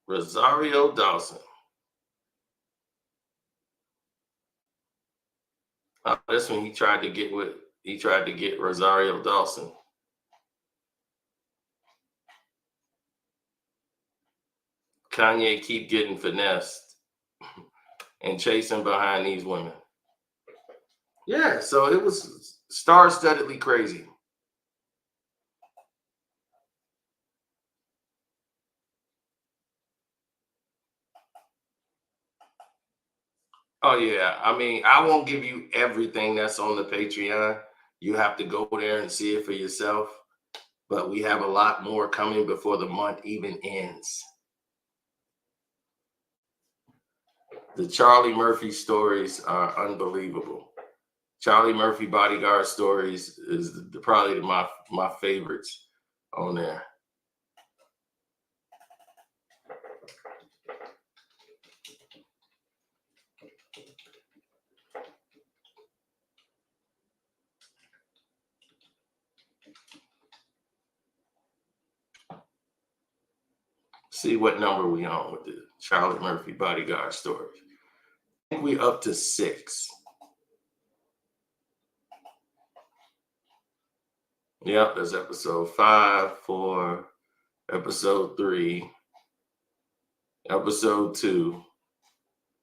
Rosario Dawson. This one he tried to get Rosario Dawson. Kanye keep getting finessed and chasing behind these women. Yeah, so it was star-studdedly crazy. Oh yeah, I mean, I won't give you everything that's on the Patreon. You have to go there and see it for yourself. But we have a lot more coming before the month even ends. The Charlie Murphy stories are unbelievable. Charlie Murphy bodyguard stories is probably my favorites on there. See what number we on with the Charlie Murphy bodyguard stories. I think we up to 6. Yep, that's episode 5, 4, episode 3, episode 2,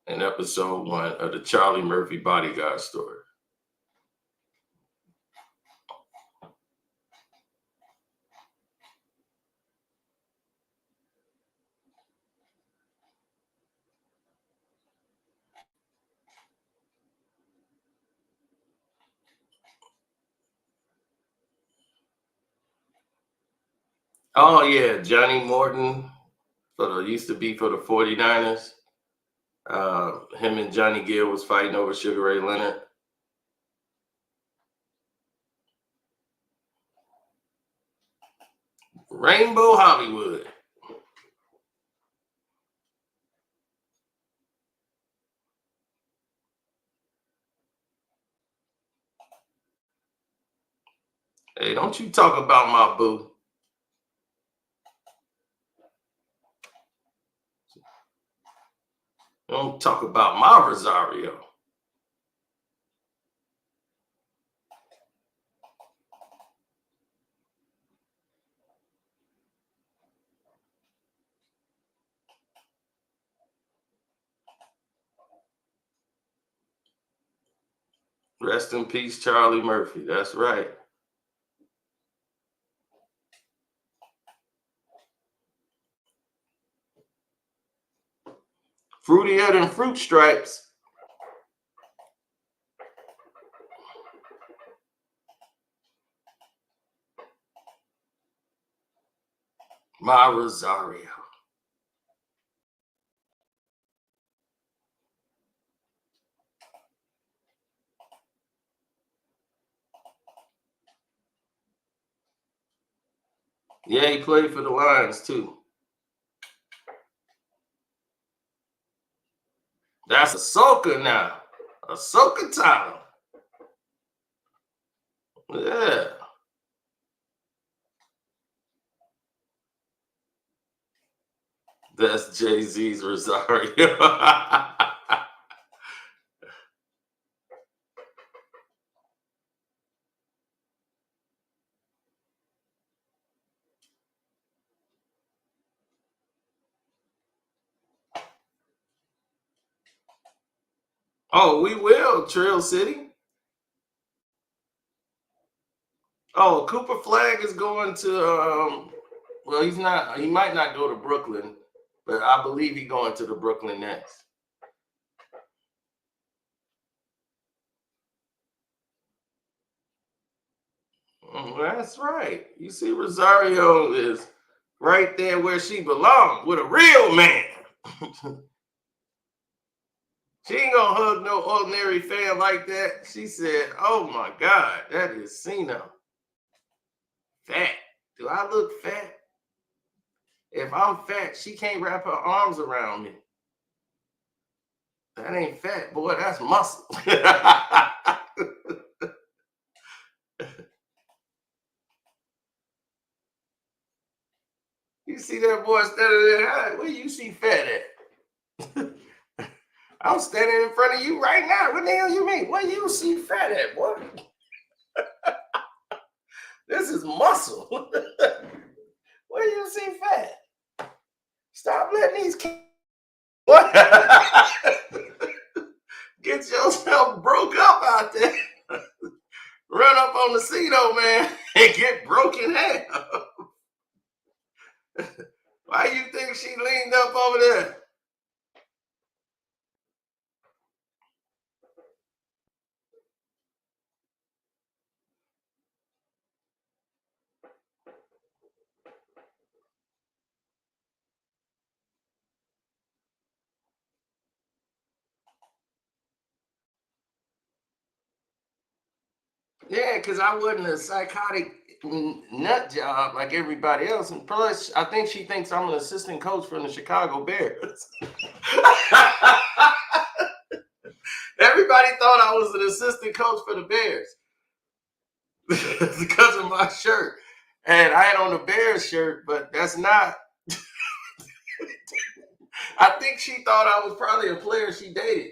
and episode 1 of the Charlie Murphy bodyguard story. Oh yeah, Johnny Morton used to be for the 49ers. Him and Johnny Gill was fighting over Sugar Ray Leonard. Rainbow Hollywood. Hey, don't you talk about my boo. Don't talk about my Rosario. Rest in peace, Charlie Murphy. That's right. Fruitier than fruit stripes. My Rosario. Yeah, he played for the Lions too. That's Ahsoka now. Ahsoka time. Yeah. That's Jay-Z's Rosario. Oh, we will, Trail City. Oh, Cooper Flag is going to well, he might not go to Brooklyn, but I believe he's going to the Brooklyn Nets. That's right. You see, Rosario is right there where she belongs, with a real man. She ain't gonna hug no ordinary fan like that. She said, "Oh my God, that is Cena. Fat. Do I look fat? If I'm fat, she can't wrap her arms around me. That ain't fat, boy. That's muscle." You see that boy standing there? Where you see fat at? I'm standing in front of you right now. What the hell you mean? Where you see fat at, boy? This is muscle. Where you see fat? Stop letting these kids. What? Get yourself broke up out there. run up on the Cito, man, and get broken half. Why you think she leaned up over there? Yeah, because I wasn't a psychotic nut job like everybody else. And plus, I think she thinks I'm an assistant coach for the Chicago Bears. Everybody thought I was an assistant coach for the Bears because of my shirt. And I had on a Bears shirt, but that's not. I think she thought I was probably a player she dated.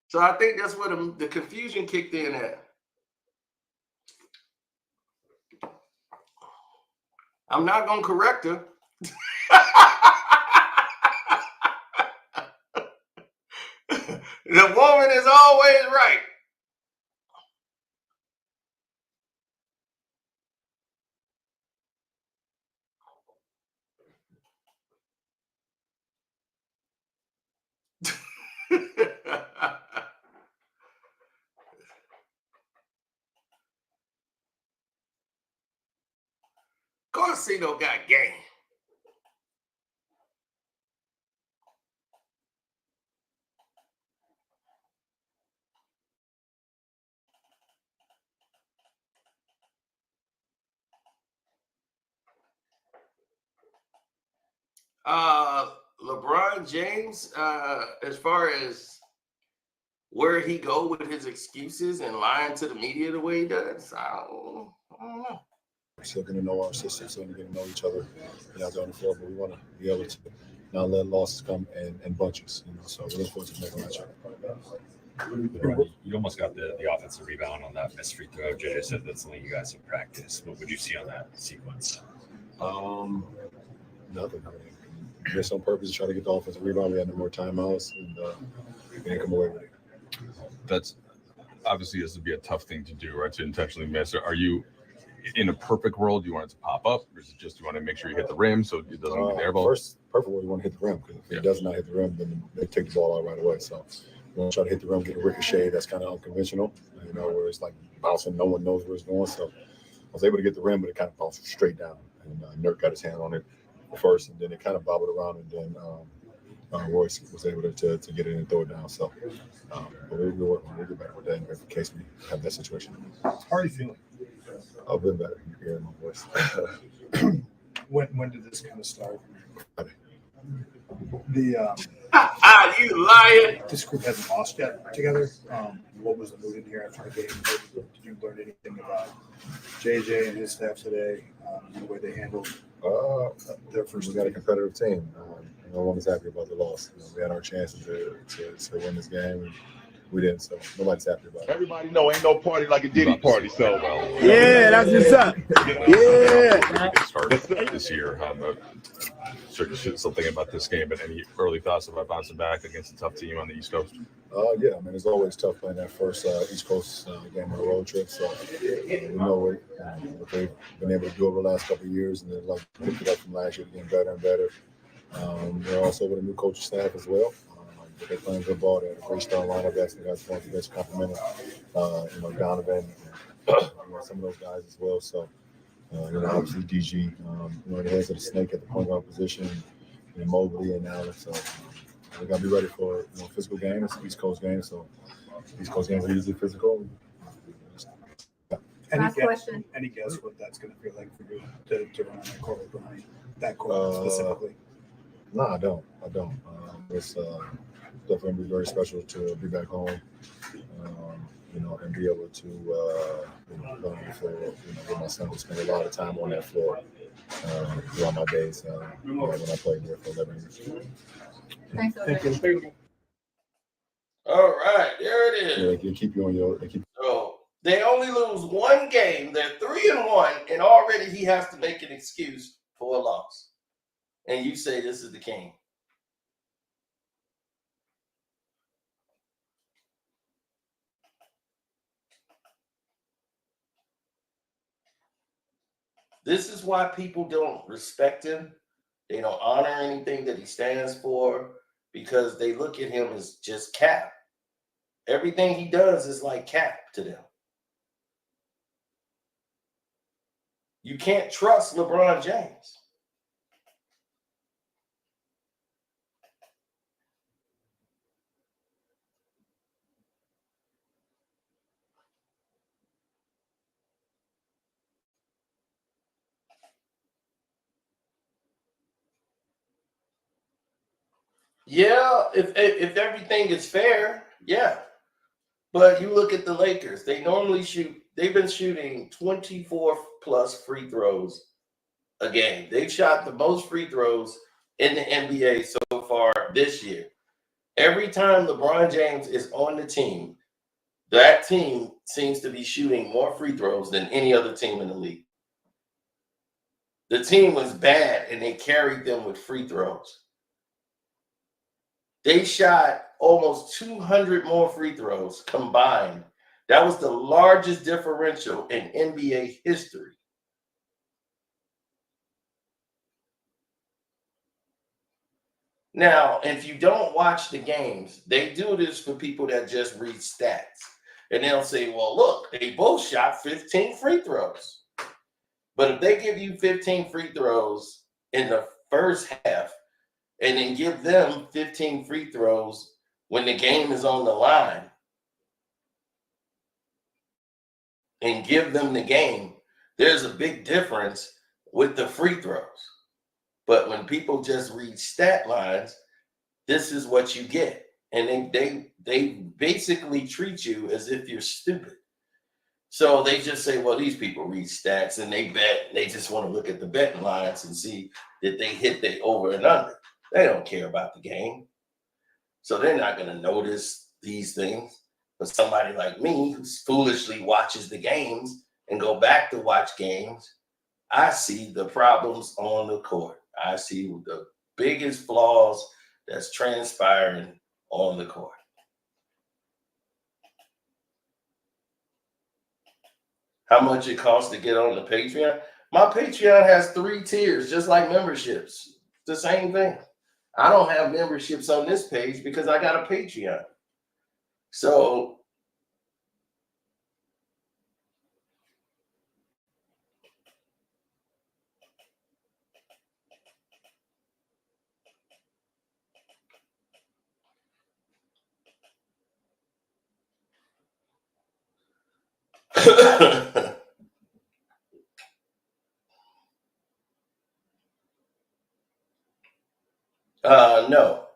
So I think that's where the confusion kicked in at. I'm not going to correct her. The woman is always right. Corsino got game. LeBron James, as far as where he go with his excuses and lying to the media the way he does, I don't know. We're still getting to know our system, still getting to know each other out there on the floor, but we want to be able to not let losses come in bunches. So we look forward to making that shot. You almost got the offensive rebound on that missed free throw. JJ said that's something you guys have practiced. What would you see on that sequence? Nothing. I mean, just on purpose to try to get the offensive rebound. We had no more timeouts, and we didn't come away with it. That's obviously has to be a tough thing to do, right? To intentionally miss. Are you in a perfect world? You want it to pop up, or is it just you want to make sure you hit the rim so it doesn't get the air ball? First, perfect world, you want to hit the rim because if it does not hit the rim, then they take the ball out right away. So we want to try to hit the rim, get a ricochet. That's kind of unconventional, where it's like bouncing, no one knows where it's going. So I was able to get the rim, but it kind of bounced straight down, and Nurk got his hand on it first, and then it kind of bobbled around, and then Royce was able to get it and throw it down. So but we'll get back with that in case we have that situation. How are you feeling? I've been better. You can hear my voice. When did this kind of start? You lying. This group hasn't lost yet together. What was the mood in here after the game? Did you learn anything about JJ and his staff today? The way they handled their first? We got a competitive team. No one was happy about the loss. We had our chances to win this game, and we didn't. So nobody's happy about it. Everybody know ain't no party like a Diddy party. So Yeah, that's what's up. Yeah. Start this year. Still thinking about this game, but any early thoughts about bouncing back against a tough team on the East Coast? Yeah, I mean, it's always tough playing that first East Coast game on a road trip. So we know what they've been able to do over the last couple of years, and then picked it up from last year, getting better and better. They're also with a new coaching staff as well. But they're playing good ball. They had a great start lineup. That's the guys going to get complimented. Donovan, some of those guys as well. So, obviously DG, the heads of the snake at the point guard position, and Mobley and Allen. So we got to be ready for a physical game. It's an East Coast game, so East Coast games are usually physical. Last question. Any guess what that's going to feel like for you to run on that court behind that court specifically? No, I don't. It's definitely going to be very special to be back home, and be able to go on the floor. With my son, to spend a lot of time on that floor throughout my days when I played here for 11 years. Thank you. All right, there it is. Yeah, they keep you on your. So they only lose one game. They're 3-1, and already he has to make an excuse for a loss. And you say this is the king. This is why people don't respect him. They don't honor anything that he stands for because they look at him as just cap. Everything he does is like cap to them. You can't trust LeBron James. Yeah, if everything is fair, yeah. But you look at the Lakers, they've been shooting 24 plus free throws a game. They've shot the most free throws in the NBA so far this year. Every time LeBron James is on the team, that team seems to be shooting more free throws than any other team in the league. The team was bad and they carried them with free throws. They shot almost 200 more free throws combined. That was the largest differential in NBA history. Now, if you don't watch the games, they do this for people that just read stats. And they'll say, well, look, they both shot 15 free throws. But if they give you 15 free throws in the first half and then give them 15 free throws when the game is on the line and give them the game, there's a big difference with the free throws. But when people just read stat lines, this is what you get. And they basically treat you as if you're stupid. So they just say, well, these people read stats and they bet. They just want to look at the betting lines and see that they hit the over and under. They don't care about the game. So they're not going to notice these things. But somebody like me who foolishly watches the games and go back to watch games, I see the problems on the court. I see the biggest flaws that's transpiring on the court. How much it costs to get on the Patreon? My Patreon has 3 tiers, just like memberships. It's the same thing. I don't have memberships on this page because I got a Patreon. So no.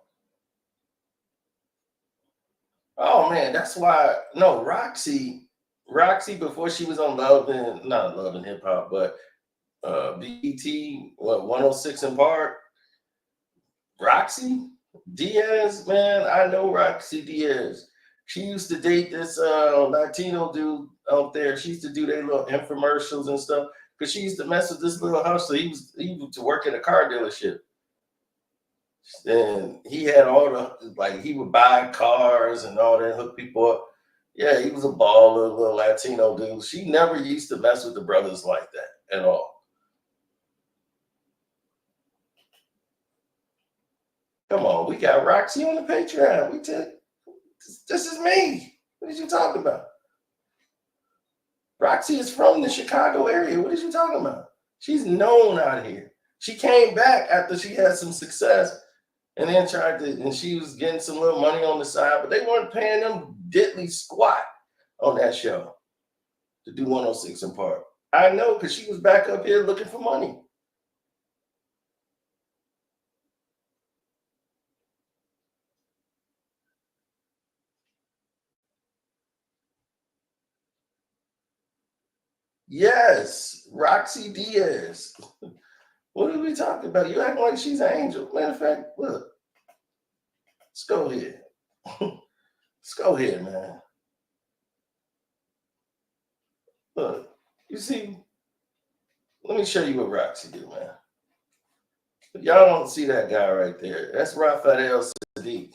Oh man, that's why no, Roxy before she was on not Love and Hip Hop, but BET, 106 in Park. Roxy Diaz, man, I know Roxy Diaz. She used to date this Latino dude out there. She used to do their little infomercials and stuff because she used to mess with this little hustler. He used to work at a car dealership. And he had all the, he would buy cars and all that, hook people up. Yeah, he was a baller, little Latino dude. She never used to mess with the brothers like that at all. Come on, we got Roxy on the Patreon. This is me. What are you talking about? Roxy is from the Chicago area. What are you talking about? She's known out here. She came back after she had some success and then and she was getting some little money on the side, but they weren't paying them diddly squat on that show to do 106 in Park. I know because she was back up here looking for money. Yes, Roxy Diaz. What are we talking about? You acting like she's an angel. Matter of fact, look. Let's go here. Let's go here, man. Look, you see, let me show you what Roxy do, man. Y'all don't see that guy right there. That's Raphael Sadiq.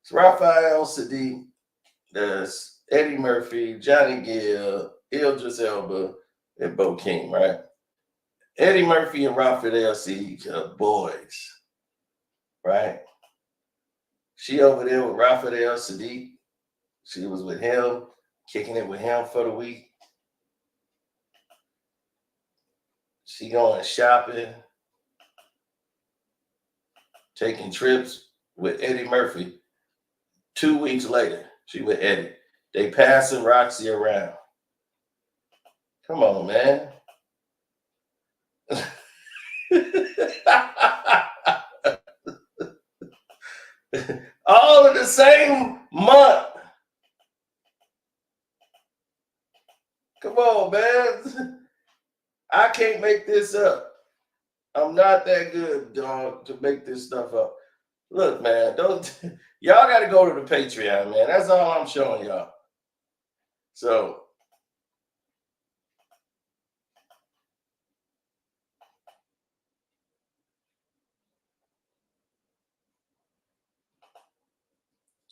It's Raphael Sadiq. There's Eddie Murphy, Johnny Gill, Idris Elba, and Bo King, right? Eddie Murphy and Raphael see each other, boys, right? She over there with Raphael Sadiq. She was with him, kicking it with him for the week. She going shopping, taking trips with Eddie Murphy. 2 weeks later, she with Eddie. They passing Roxy around. Come on, man. All in the same month. Come on, man. I can't make this up. I'm not that good, dog, to make this stuff up. Look, man, y'all got to go to the Patreon, man. That's all I'm showing y'all. So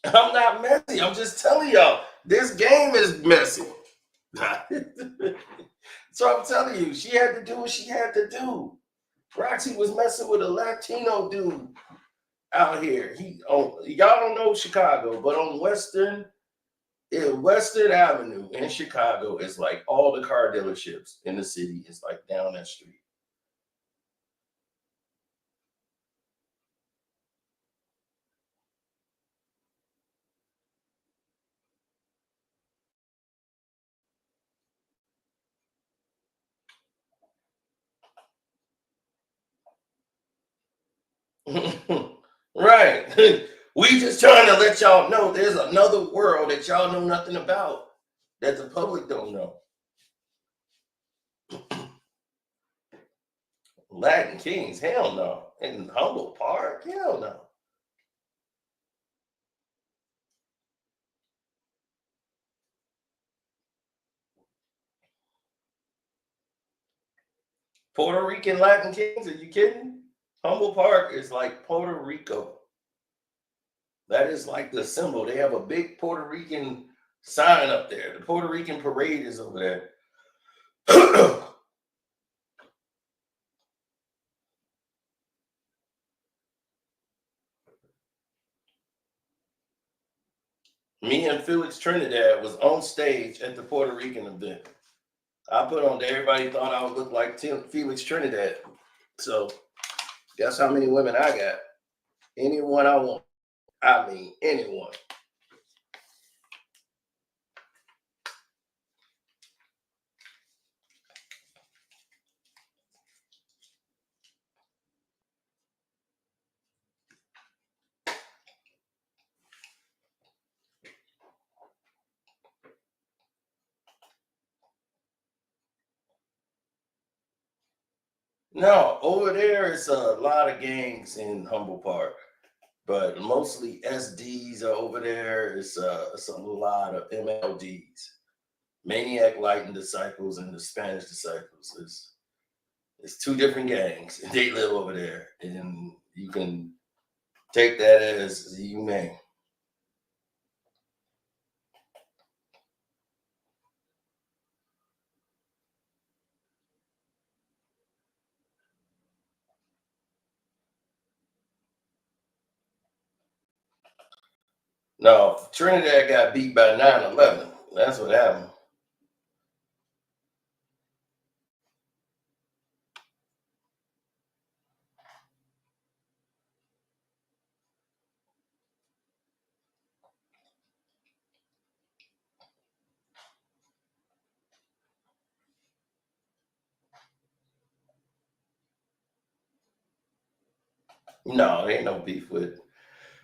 I'm not messy. I'm just telling y'all, this game is messy. So I'm telling you, she had to do what she had to do. Roxy was messing with a Latino dude out here. Y'all don't know Chicago, but on Western Avenue in Chicago is like all the car dealerships in the city is like down that street. Right. We just trying to let y'all know there's another world that y'all know nothing about, that the public don't know. Latin Kings, hell no. In Humboldt Park, hell no. Puerto Rican Latin Kings, are you kidding? Humboldt Park is like Puerto Rico. That is like the symbol. They have a big Puerto Rican sign up there. The Puerto Rican parade is over there. Me and Felix Trinidad was on stage at the Puerto Rican event. I put on there, everybody thought I would look like Felix Trinidad. So guess how many women I got? Anyone I want. I mean, anyone. No, over there is a lot of gangs in Humboldt Park, but mostly SDs are over there. It's a lot of MLDs, Maniac Lighting Disciples and the Spanish Disciples. It's two different gangs. They live over there, and you can take that as you may. No, Trinidad got beat by 9/11. That's what happened. No, ain't no beef with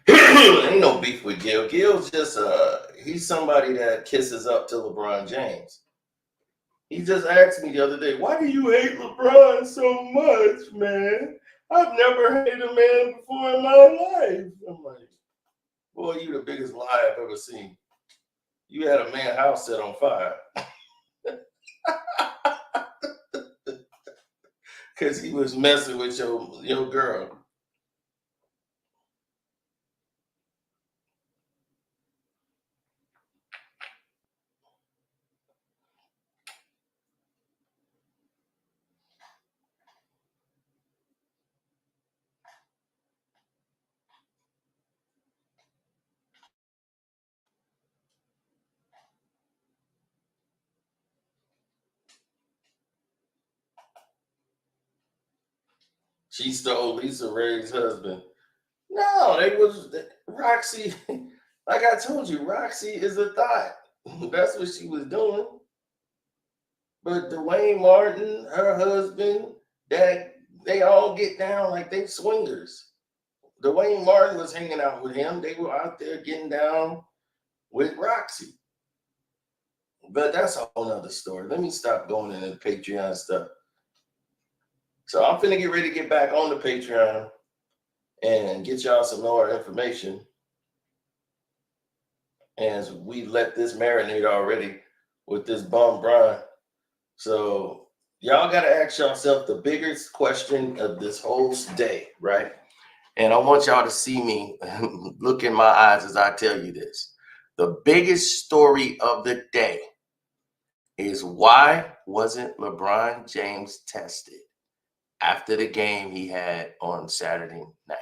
ain't no beef with Gil. Gil's just he's somebody that kisses up to LeBron James. He just asked me the other day, why do you hate LeBron so much, man? I've never hated a man before in my life. I'm like, boy, you the biggest lie I've ever seen. You had a man's house set on fire. Because he was messing with your girl. She stole Lisa Ray's husband. No, they was Roxy. Like I told you, Roxy is a thought. That's what she was doing. But Dwayne Martin, her husband, that they all get down like they swingers. Dwayne Martin was hanging out with him. They were out there getting down with Roxy. But that's a whole nother story. Let me stop going into the Patreon stuff. So I'm finna get ready to get back on the Patreon and get y'all some more information. As we let this marinate already with this bum Brian. So y'all got to ask yourself the biggest question of this whole day, right? And I want y'all to see me look in my eyes as I tell you this. The biggest story of the day is, why wasn't LeBron James tested after the game he had on Saturday night?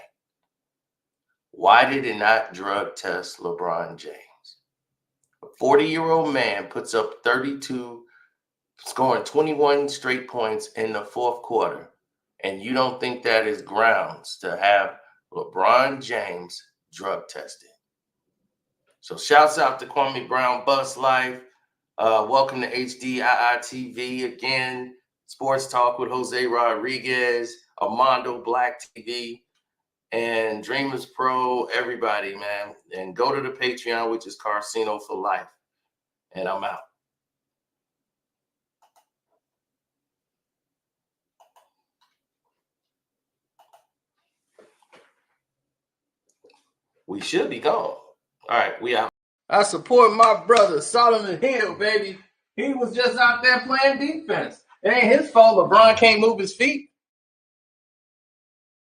Why did it not drug test LeBron James? A 40-year-old man puts up 32, scoring 21 straight points in the fourth quarter, and you don't think that is grounds to have LeBron James drug tested? So shouts out to Kwame Brown, Bus Life. Welcome to HDII TV again. Sports Talk with Jose Rodriguez, Armando Black TV, and Dreamers Pro, everybody, man. And go to the Patreon, which is Carsino for Life. And I'm out. We should be gone. All right, we out. I support my brother, Solomon Hill, baby. He was just out there playing defense. It ain't his fault LeBron can't move his feet.